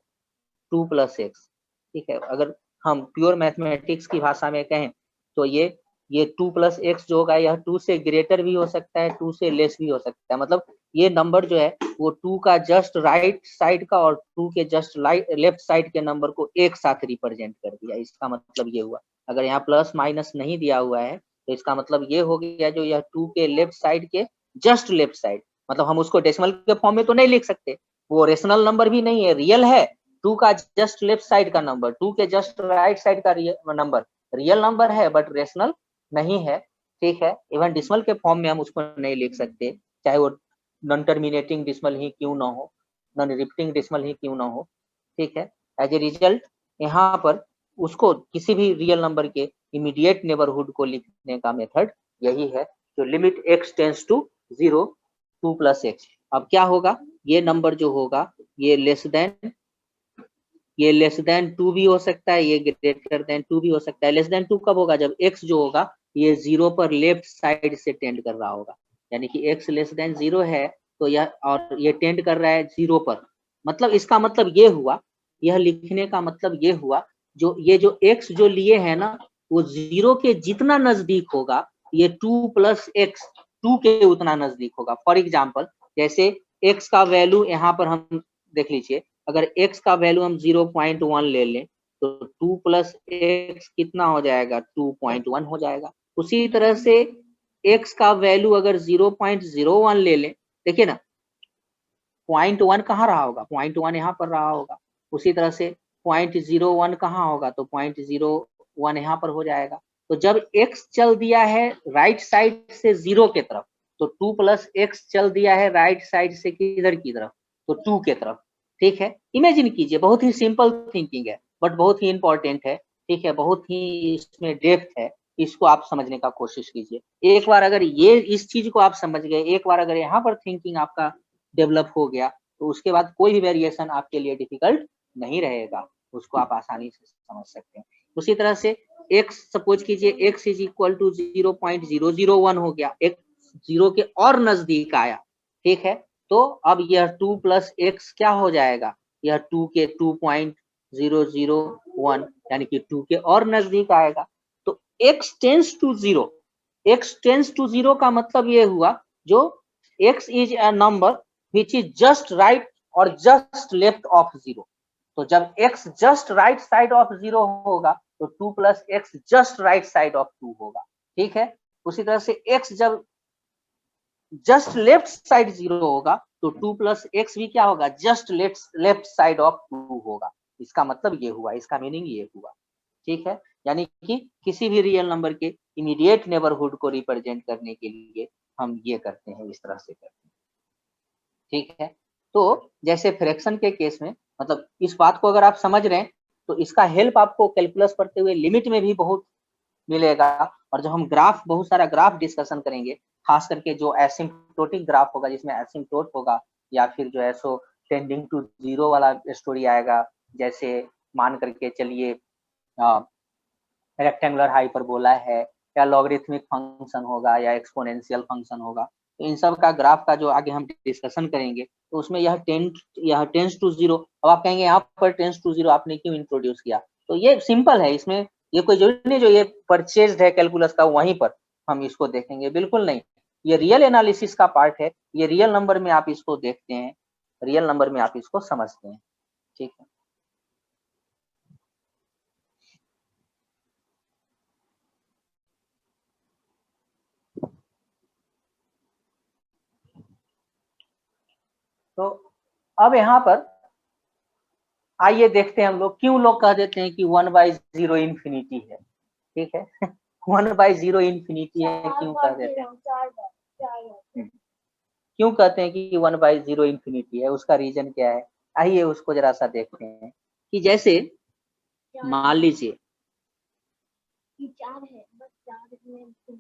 2 + x। ठीक है, अगर हम प्योर मैथमेटिक्स की भाषा में कहें तो ये 2 + x जो होगा, यह 2 से ग्रेटर भी हो सकता है, 2 से लेस भी हो सकता है। मतलब ये नंबर जो है वो 2 का जस्ट राइट साइड का और 2 के जस्ट लेफ्ट साइड के नंबर को एक साथ रिप्रेजेंट कर दिया। इसका मतलब ये हुआ, अगर यहाँ प्लस माइनस नहीं दिया हुआ है तो इसका मतलब ये हो गया, जो यह 2 के लेफ्ट साइड के जस्ट लेफ्ट साइड, मतलब हम उसको डेसिमल के फॉर्म में तो नहीं लिख सकते, वो रेशनल नंबर भी नहीं है, रियल है। 2 का जस्ट लेफ्ट साइड का नंबर, 2 के जस्ट राइट साइड का नंबर रियल नंबर है, बट रेशनल नहीं है। ठीक है। इवन डिसमल के फॉर्म में हम उसको नहीं लिख सकते, चाहे वो नॉन टर्मिनेटिंग डिसमल ही क्यों ना हो, नॉन रिपीटिंग डिसमल ही क्यों ना हो, ठीक है। एज ए रिजल्ट यहाँ पर उसको किसी भी रियल नंबर के इमीडिएट नेबरहुड को लिखने का मेथड यही है, जो limit x tends to 0 2 plus x. अब क्या होगा, ये नंबर जो होगा ये लेस देन 2 भी हो सकता है, ये ग्रेटर देन 2 भी हो सकता है। लेस देन 2 कब होगा, जब x जो होगा ये 0 पर लेफ्ट साइड से टेंड कर रहा होगा, यानी कि x लेस देन 0 है तो यह, और ये टेंड कर रहा है 0 पर, मतलब इसका मतलब ये हुआ, यह लिखने का मतलब ये हुआ, जो ये जो x जो लिए है ना वो 0 के जितना नजदीक होगा, ये 2 प्लस एक्स 2 के उतना नजदीक होगा। फॉर एग्जाम्पल जैसे x का वैल्यू यहाँ पर हम देख लीजिए, अगर x का वैल्यू हम 0.1 ले लें तो 2 प्लस एक्स कितना हो जाएगा, 2.1 हो जाएगा। उसी तरह से x का वैल्यू अगर 0.01 ले लें, देखिए ना 0.1 कहाँ रहा होगा, 0.1 यहाँ पर रहा होगा। उसी तरह से 0.01 कहाँ होगा, तो 0.01 यहाँ पर हो जाएगा। तो जब x चल दिया है राइट साइड से 0 के तरफ, तो 2 प्लस एक्स चल दिया है राइट साइड से किधर की तरफ, तो 2 के तरफ, ठीक है। इमेजिन कीजिए, बहुत ही सिंपल थिंकिंग है बट बहुत ही इंपॉर्टेंट है, ठीक है, बहुत ही इसमें डेप्थ है, इसको आप समझने का कोशिश कीजिए। एक बार अगर ये इस चीज को आप समझ गए, एक बार अगर यहाँ पर थिंकिंग आपका डेवलप हो गया, तो उसके बाद कोई भी वेरिएशन आपके लिए डिफिकल्ट नहीं रहेगा, उसको आप आसानी से समझ सकते हैं। उसी तरह से x सपोज कीजिए x इज इक्वल टू 0.001 हो गया, एक 0 के और नजदीक आया, ठीक है। तो अब यह 2 प्लस एक्स क्या हो जाएगा, यह 2 के 2.001 यानी कि 2 के और नजदीक आएगा। तो x tends to 0, x tends to 0 का मतलब ये हुआ, जो x is a number which is just right और just left of 0। तो जब x just right side of 0 होगा तो 2 plus x just right side of 2 होगा, ठीक है। उसी तरह से x जब just left side 0 होगा तो 2 प्लस एक्स भी क्या होगा, just left side of 2 होगा। इसका मतलब ये हुआ, इसका मीनिंग ये हुआ, ठीक है। यानी कि किसी भी रियल नंबर के इमीडिएट नेबरहुड को रिप्रेजेंट करने के लिए हम ये करते हैं, इस तरह से करते हैं, ठीक है। तो जैसे फ्रैक्शन के केस में, मतलब इस बात को अगर आप समझ रहे हैं तो इसका हेल्प आपको कैलकुलस पढ़ते हुए लिमिट में भी बहुत मिलेगा। और जब हम ग्राफ, बहुत सारा ग्राफ डिस्कशन करेंगे, खास करके जो एसिम्प्टोटिक ग्राफ होगा जिसमें एसिम्प्टोट होगा, या फिर जो है सो टेंडिंग टू 0 वाला स्टोरी आएगा, जैसे मान करके चलिए रेक्टेंगुलर हाइपरबोला है, या लॉगरिथमिक फंक्शन होगा, या एक्सपोनेंशियल फंक्शन होगा। तो इन सब का ग्राफ का जो आगे हम डिस्कशन करेंगे, तो उसमें यह टेंस टू 0। अब आप कहेंगे यहाँ पर टेंस टू 0 आपने क्यों इंट्रोड्यूस किया, तो ये सिंपल है, इसमें ये कोई जरूरी नहीं जो ये परचेज है कैलकुलस का वहीं पर हम इसको देखेंगे, बिल्कुल नहीं। ये रियल एनालिसिस का पार्ट है, ये रियल नंबर में आप इसको देखते हैं, रियल नंबर में आप इसको समझते हैं, ठीक है। तो अब यहाँ पर आइए देखते हैं हम लोग क्यों लोग कह देते हैं कि 1/0 इंफिनिटी है, ठीक है। 1/0 इंफिनिटी है, क्यों कह देते हैं, क्यों कहते हैं कि 1/0 इंफिनिटी है, उसका रीजन क्या है, आइए उसको जरा सा देखते हैं। कि जैसे मान लीजिए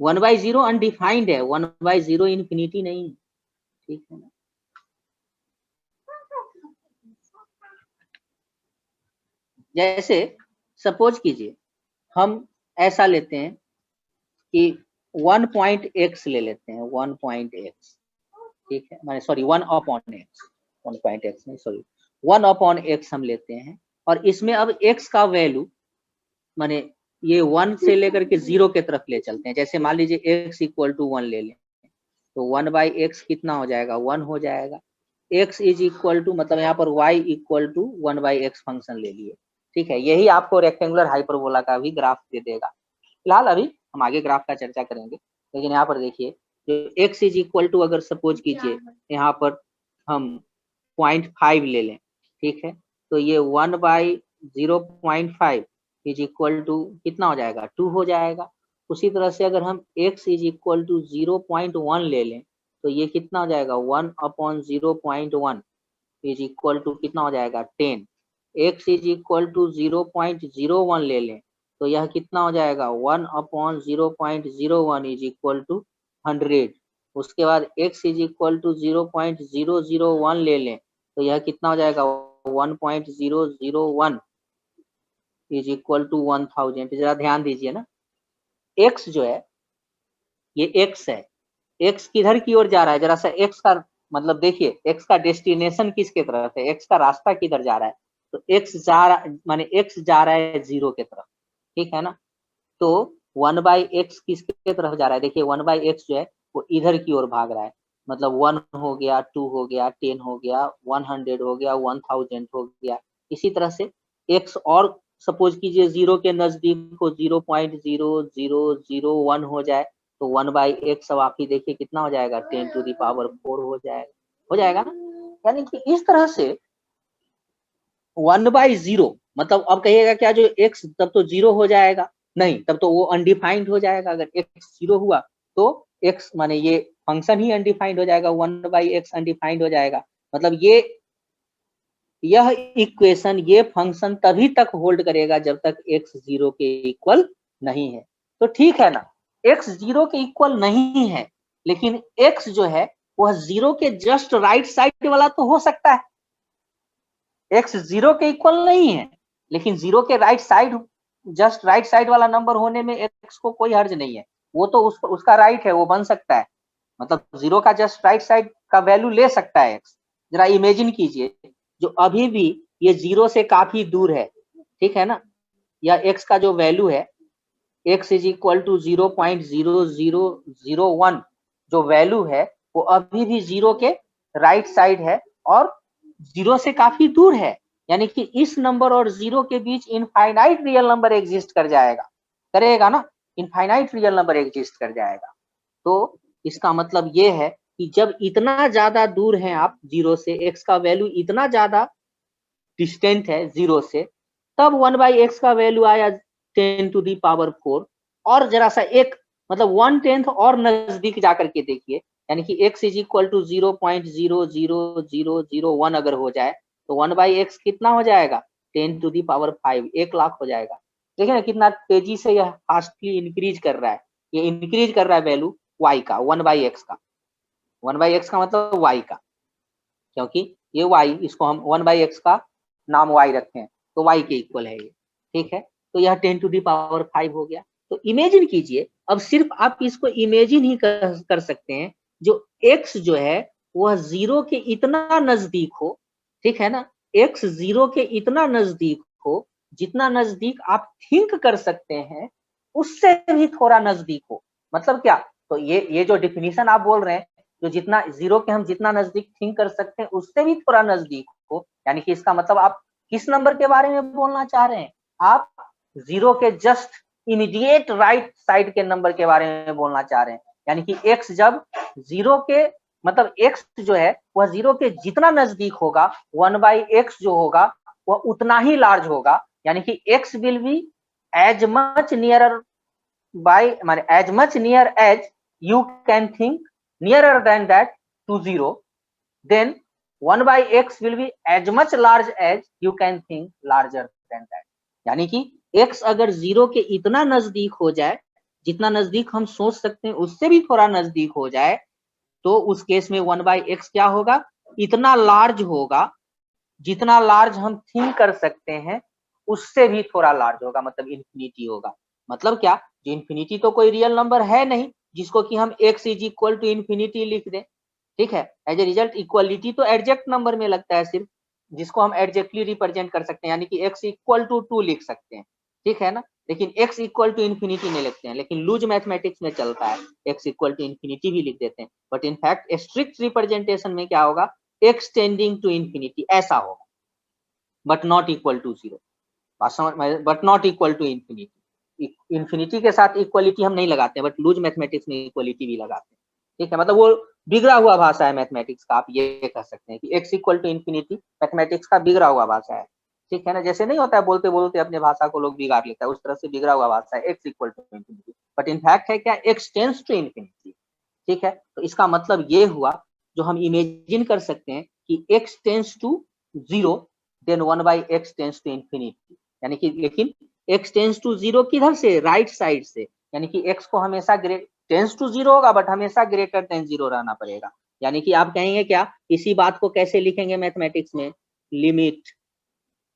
1/0 अनडिफाइंड है, 1/0 इंफिनिटी नहीं, ठीक है ना। जैसे सपोज कीजिए हम ऐसा लेते हैं कि 1.x ले लेते हैं, 1.x, ठीक है, माने सॉरी 1/x, 1.x नहीं सॉरी 1/x हम लेते हैं। और इसमें अब x का वैल्यू माने ये 1 से लेकर के 0 के तरफ ले चलते हैं। जैसे मान लीजिए x इक्वल टू 1 ले लें, तो 1/x कितना हो जाएगा, 1 हो जाएगा। x इज इक्वल टू, मतलब यहाँ पर y equal to 1/x function ले लिए, ठीक है। यही आपको रेक्टेंगुलर हाइपरबोला का भी ग्राफ दे देगा। फिलहाल अभी हम आगे ग्राफ का चर्चा करेंगे, लेकिन यहाँ पर देखिए जो x इज इक्वल टू, अगर सपोज कीजिए यहाँ पर हम 0.5 ले लें, ठीक है, तो ये 1/0.5 इज इक्वल टू कितना हो जाएगा, 2 हो जाएगा। उसी तरह से अगर हम x इज इक्वल टू 0.1 ले लें तो ये कितना हो जाएगा 1/0.1 इज इक्वल टू कितना हो जाएगा 10। x इज इक्वल टू 0.01 ले लें तो यह कितना हो जाएगा 1/0.01 इज इक्वल टू 100। उसके बाद x इज इक्वल टू 0.001 ले लें तो यह कितना हो जाएगा 1.001 इज इक्वल टू 1000। जरा ध्यान दीजिए ना, x जो है ये x है, x किधर की ओर जा रहा है, जरा सा x का मतलब देखिए, x का डेस्टिनेशन किसके तरफ है, x का रास्ता किधर जा रहा है, तो x जा रहा माने x जा रहा है 0 के तरफ, ठीक है ना। तो 1/x किसके तरफ जा रहा है, देखिए 1/x जो है वो इधर की ओर भाग रहा है, मतलब 1 हो गया, 2 हो गया, 10 हो गया, 100 हो गया, 1000 हो गया। इसी तरह से x और सपोज कीजिए 0 के नजदीक को 0.0001 हो जाए तो 1/x अब आप ही देखिए कितना हो जाएगा 10⁴ हो जाएगा ना। यानी कि इस तरह से 1/0 मतलब अब कहिएगा क्या जो x तब तो 0 हो जाएगा, नहीं तब तो वो अनडिफाइंड हो जाएगा। अगर x 0 हुआ तो x माने ये फंक्शन ही अनडिफाइंड हो जाएगा, 1/x अनडिफाइंड हो जाएगा। मतलब यह इक्वेशन ये फंक्शन तभी तक होल्ड करेगा जब तक x 0 के इक्वल नहीं है। तो ठीक है ना, x 0 के इक्वल नहीं है लेकिन x जो है वह 0 के जस्ट राइट साइड वाला तो हो सकता है। x 0 के इक्वल नहीं है लेकिन 0 के right side, just right side वाला नंबर होने में x को कोई हर्ज नहीं है, वो तो उसका राइट है, वो बन सकता है। मतलब 0 का जस्ट राइट साइड का वैल्यू ले सकता है x। जरा इमेजिन कीजिए जो अभी भी ये 0 से काफी दूर है, ठीक है ना, या x का जो वैल्यू है x इज इक्वल टू 0.0001 जो वैल्यू है वो अभी भी 0 के राइट साइड है और 0 से काफी दूर है। यानी कि इस नंबर और 0 के बीच इनफाइनाइट रियल नंबर एग्जिस्ट कर जाएगा, करेगा ना, इनफाइनाइट रियल नंबर एग्जिस्ट कर जाएगा। तो इसका मतलब ये है कि जब इतना ज्यादा दूर है आप 0 से, x का वैल्यू इतना ज्यादा डिस्टेंट है 0 से, तब 1/x का वैल्यू आया 10⁴ और जरा सा एक मतलब 1/10 और नजदीक जाकर के देखिए, यानी कि x इज इक्वल टू 0.00001 अगर हो जाए तो 1/x कितना हो जाएगा 10⁵, 1 लाख हो जाएगा। देखिए ना कितना तेजी से यह फास्टली इंक्रीज कर रहा है, ये इंक्रीज कर रहा है वैल्यू y का, 1/x का, 1/x का मतलब y का, क्योंकि ये y, इसको हम 1/x का नाम y रखे हैं तो y के इक्वल है ये, ठीक है। तो यह 10⁵ हो गया। तो इमेजिन कीजिए, अब सिर्फ आप इसको इमेजिन ही कर सकते हैं, जो x जो है वह 0 के इतना नजदीक हो, ठीक है ना, x 0 के इतना नजदीक हो जितना नजदीक आप थिंक कर सकते हैं उससे भी थोड़ा नजदीक हो। मतलब क्या, तो ये जो डिफिनीशन आप बोल रहे हैं, जो जितना 0 के हम जितना नजदीक थिंक कर सकते हैं उससे भी थोड़ा नजदीक हो, यानी कि इसका मतलब आप किस नंबर के बारे में बोलना चाह रहे हैं, आप 0 के जस्ट इमीडिएट राइट साइड के नंबर के बारे में बोलना चाह रहे हैं। यानी कि x जब 0 के मतलब x जो है वह 0 के जितना नजदीक होगा 1/x जो होगा वह उतना ही लार्ज होगा। यानी कि x will be as much nearer by माने as much near as you can think nearer than that to 0, then 1/x will be as much large as you can think larger than that। यानी कि x अगर 0 के इतना नजदीक हो जाए, जितना नजदीक हम सोच सकते हैं उससे भी थोड़ा नजदीक हो जाए, तो उस केस में 1/x क्या होगा, इतना लार्ज होगा जितना लार्ज हम थिंक कर सकते हैं उससे भी थोड़ा लार्ज होगा, मतलब इन्फिनिटी होगा। मतलब क्या, जो इन्फिनिटी तो कोई रियल नंबर है नहीं जिसको कि हम x is equal to infinity लिख दें, ठीक है। एज ए रिजल्ट इक्वलिटी तो एडजेक्ट नंबर में लगता है सिर्फ, जिसको हम एडजेक्टली रिप्रेजेंट कर सकते हैं, यानी कि x इक्वल टू 2 लिख सकते हैं, ठीक है ना, लेकिन x इक्वल टू इन्फिनिटी नहीं लिखते हैं। लेकिन लूज मैथमेटिक्स में चलता है, x इक्वल टू इन्फिनिटी भी लिख देते हैं, बट इनफैक्ट स्ट्रिक्ट रिप्रेजेंटेशन में क्या होगा, x टेंडिंग टू इन्फिनिटी ऐसा होगा, but not equal to 0, but not equal to infinity. Infinity के साथ इक्वलिटी हम नहीं लगाते हैं, बट लूज मैथमेटिक्स में इक्वलिटी भी लगाते हैं, ठीक है। मतलब वो बिगड़ा हुआ भाषा है मैथमेटिक्स का, आप ये कह सकते हैं कि x equal to infinity mathematics का बिगड़ा हुआ भाषा है, ठीक है ना, जैसे नहीं होता है बोलते बोलते अपने भाषा को लोग बिगाड़ लेता है, उस तरह से बिगड़ा हुआ भाषा है x equal to infinity, but in fact है क्या, x टेंस टू इंफिनिटी। ठीक है, तो इसका मतलब ये हुआ, जो हम इमेजिन कर सकते हैं कि x tends to 0 then 1/x tends to infinity, यानी कि लेकिन x टेंस टू 0 किधर से, राइट साइड से, यानी कि x को हमेशा टेंस टू 0 होगा बट हमेशा ग्रेटर देन 0 रहना पड़ेगा। यानी कि आप कहेंगे क्या, इसी बात को कैसे लिखेंगे मैथमेटिक्स में, limit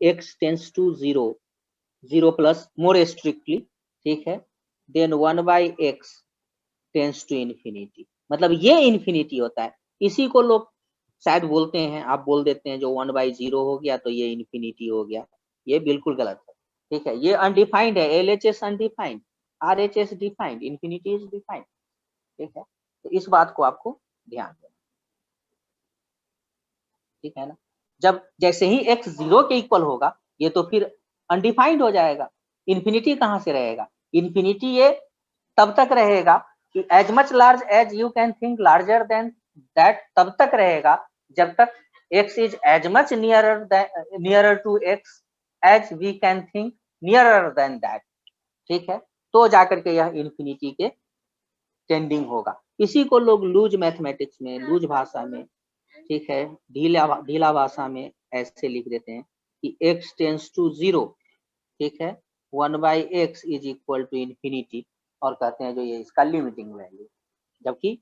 x tends to 0 plus more strictly, ठीक है, then 1/x tends to infinity, मतलब ये इंफिनिटी होता है। इसी को लोग शायद बोलते हैं, आप बोल देते हैं जो 1/0 हो गया तो ये इंफिनिटी हो गया, ये बिल्कुल गलत है। ठीक है, ये अनडिफाइंड है, LHS undefined, RHS defined, infinity is defined. ठीक है, तो इस बात को आपको ध्यान देना। ठीक है ना, जब जैसे ही x 0 के इक्वल होगा ये तो फिर अनडिफाइंड हो जाएगा, इंफिनिटी कहाँ से रहेगा, इंफिनिटी ये तब तक रहेगा कि as much large as you can think larger than that, तब तक रहेगा जब तक x is as much nearer to x as we can think nearer than that. ठीक है, तो जाकर के यह इंफिनिटी के टेंडिंग होगा। इसी को लोग लूज मैथमेटिक्स में, लूज भाषा में, ठीक है, ढीला भाषा में ऐसे लिख देते हैं कि x टेंस टू 0, ठीक है, 1/x is equal to infinity, और कहते हैं जो ये इसका लिमिटिंग वैल्यू, जबकि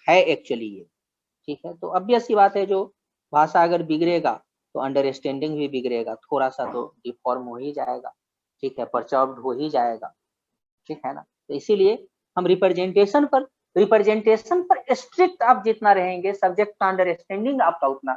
है एक्चुअली ये। ठीक है, तो ऑब्वियस सी बात है, जो भाषा अगर बिगड़ेगा तो अंडरस्टैंडिंग भी बिगड़ेगा, थोड़ा सा तो डिफॉर्म हो ही जाएगा। ठीक है, परचर्ब्ड हो ही जाएगा। ठीक है ना, तो इसीलिए हम रिप्रेजेंटेशन पर स्ट्रिक्ट आप जितना रहेंगे, सब्जेक्ट का अंडरस्टैंडिंग आपका उतना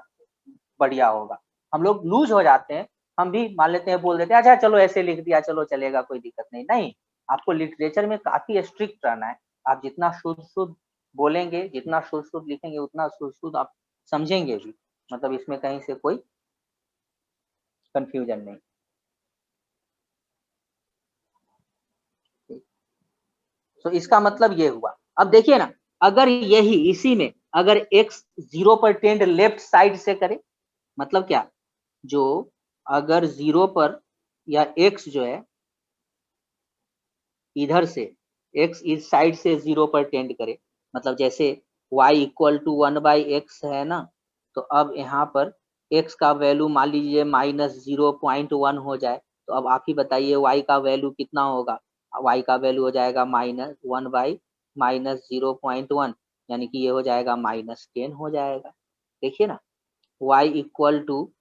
बढ़िया होगा। हम लोग लूज हो जाते हैं, हम भी मान लेते हैं, बोल देते हैं अच्छा चलो ऐसे लिख दिया, चलो चलेगा, कोई दिक्कत नहीं। नहीं, आपको लिटरेचर में काफी स्ट्रिक्ट रहना है। आप जितना शुद्ध शुद्ध बोलेंगे, जितना शुद्ध शुद्ध लिखेंगे, उतना शुद्ध शुद्ध आप समझेंगे भी, मतलब इसमें कहीं से कोई कंफ्यूजन नहीं। तो इसका मतलब ये हुआ। अब देखिए ना, अगर यही इसी में अगर x 0 पर टेंड लेफ्ट साइड से करे, मतलब क्या, जो अगर 0 पर या x जो है इधर से, x इस साइड से 0 पर टेंड करे, मतलब जैसे y इक्वल टू 1/x है ना, तो अब यहाँ पर x का वैल्यू मान लीजिए -0.1 हो जाए, तो अब आप ही बताइए y का वैल्यू कितना होगा, y का वैल्यू हो जाएगा -1/-0.1, यानी कि ये हो जाएगा -10 हो जाएगा। देखिए ना, y इक्वल टू,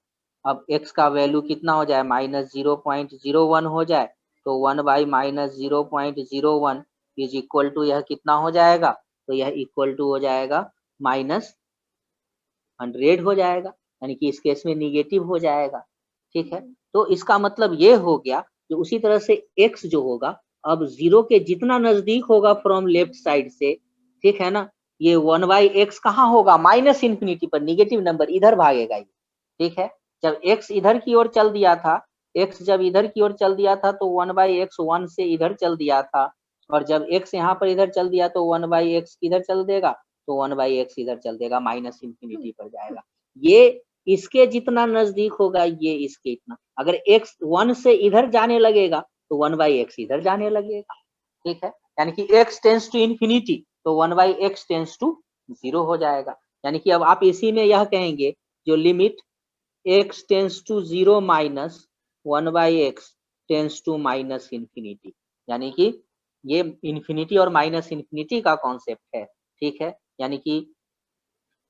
अब x का वैल्यू कितना हो जाए, -0.01 हो जाए, तो 1/-0.01 इज इक्वल टू यह कितना हो जाएगा, तो यह इक्वल टू हो जाएगा -100 हो जाएगा, यानी कि इस केस में निगेटिव हो जाएगा। ठीक है, तो इसका मतलब ये हो गया, जो उसी तरह से x जो होगा अब 0 के जितना नजदीक होगा फ्रॉम लेफ्ट साइड से, ठीक है ना, ये 1/x कहाँ होगा, माइनस इंफिनिटी पर, निगेटिव नंबर इधर भागेगा ये। ठीक है, जब x इधर की ओर चल दिया था, x जब इधर की ओर चल दिया था तो 1/x 1 से इधर चल दिया था, और जब x यहाँ पर इधर चल दिया तो 1/x इधर चल देगा, तो 1/x इधर चल देगा, माइनस इंफिनिटी पर जाएगा। ये इसके जितना नजदीक होगा, ये इसके इतना, अगर x 1 से इधर जाने लगेगा तो 1/x इधर जाने लगेगा। ठीक है, यानी कि x टेंस टू इंफिनिटी तो 1/x टेंस टू 0 हो जाएगा। यानी कि अब आप इसी में यह कहेंगे, जो limit x tends to 0 minus 1/x tends to minus infinity, यानी कि ये इंफिनिटी और माइनस इंफिनिटी का कॉन्सेप्ट है। ठीक है, यानी कि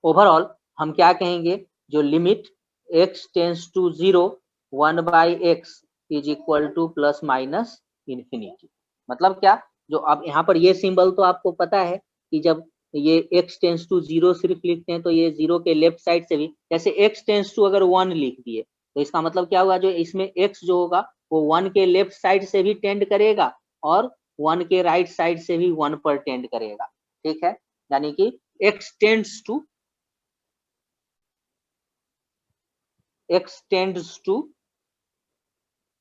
ओवरऑल हम क्या कहेंगे, जो limit x tends to 0 1/x is equal to plus minus infinity, मतलब क्या, जो अब यहाँ पर ये सिंबल तो आपको पता है कि जब ये x टेंस टू 0 सिर्फ लिखते हैं तो ये 0 के लेफ्ट साइड से भी, जैसे x टेंस टू अगर 1 लिख दिए तो इसका मतलब क्या हुआ, जो इसमें x जो होगा वो 1 के लेफ्ट साइड से भी टेंड करेगा और 1 के राइट साइड से भी 1 पर टेंड करेगा। ठीक है, यानी कि x टेंड्स टू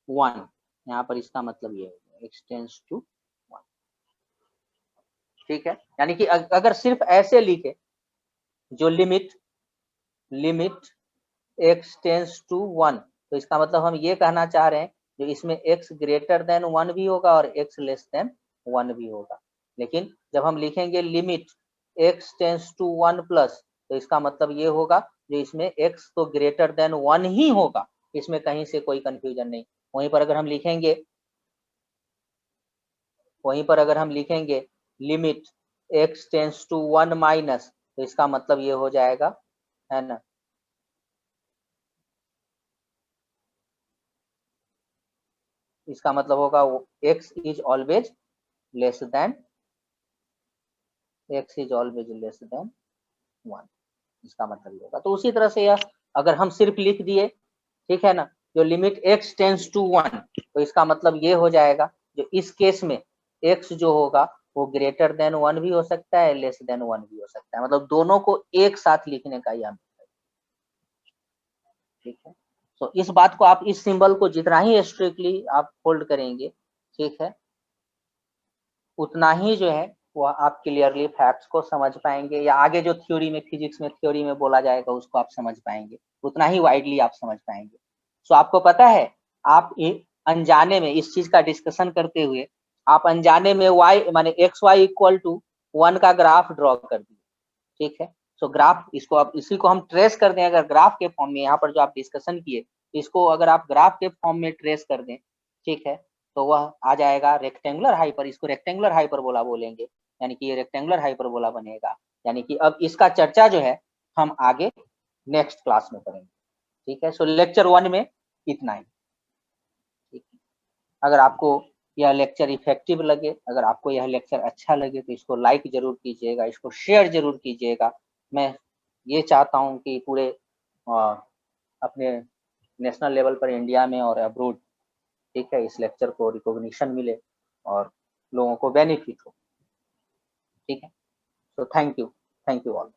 1, यहाँ पर इसका मतलब ये है x टेंड्स टू 1। ठीक है, यानी कि अगर सिर्फ ऐसे लिखे, जो लिमिट x टेंस टू 1 तो इसका मतलब हम ये कहना चाह रहे हैं जो इसमें x ग्रेटर देन 1 भी होगा और x लेस देन 1 भी होगा। लेकिन जब हम लिखेंगे limit x tends to 1 plus, तो इसका मतलब ये होगा जो इसमें x तो ग्रेटर देन 1 ही होगा, इसमें कहीं से कोई कंफ्यूजन नहीं। वहीं पर अगर हम लिखेंगे limit x tends to 1 minus, तो इसका मतलब ये हो जाएगा, है ना, इसका मतलब होगा x is always less than 1, इसका मतलब ये होगा। तो उसी तरह से यह अगर हम सिर्फ लिख दिए, ठीक है ना, जो लिमिट x टेंस टू 1, तो इसका मतलब ये हो जाएगा जो इस केस में x जो होगा वो ग्रेटर देन 1 भी हो सकता है, लेस देन 1 भी हो सकता है, मतलब दोनों को एक साथ लिखने का यह, ठीक है। तो इस बात को आप, इस सिंबल को जितना ही स्ट्रिक्टली आप होल्ड करेंगे, ठीक है, उतना ही जो है वो आप क्लियरली फैक्ट्स को समझ पाएंगे, या आगे जो थ्योरी में, फिजिक्स में थ्योरी में बोला जाएगा उसको आप समझ पाएंगे, उतना ही वाइडली आप समझ पाएंगे। सो आपको पता है, आप अनजाने में इस चीज का डिस्कशन करते हुए आप अनजाने में y माने एक्स वाई इक्वल टू 1 का ग्राफ ड्रॉ कर दिए, ठीक है। सो ग्राफ, इसको आप, इसी को हम ट्रेस कर दें अगर ग्राफ के फॉर्म में, यहाँ पर जो आप डिस्कशन किए इसको अगर आप ग्राफ के फॉर्म में ट्रेस कर दें, ठीक है, तो वह आ जाएगा रेक्टेंगुलर हाइपर, इसको रेक्टेंगुलर हाइपरबोला बोलेंगे, यानी कि ये रेक्टेंगुलर हाइपरबोला बनेगा। यानी कि अब इसका चर्चा जो है हम आगे नेक्स्ट क्लास में करेंगे, ठीक है। सो लेक्चर 1 में इतना ही, ठीक है। अगर आपको यह लेक्चर इफेक्टिव लगे, अगर आपको यह लेक्चर अच्छा लगे, तो इसको लाइक जरूर कीजिएगा, इसको शेयर जरूर कीजिएगा। मैं ये चाहता हूँ कि पूरे अपने नेशनल लेवल पर इंडिया में और अब्रोड, ठीक है, इस लेक्चर को रिकॉग्निशन मिले और लोगों को बेनिफिट हो, ठीक है। तो थैंक यू ऑल।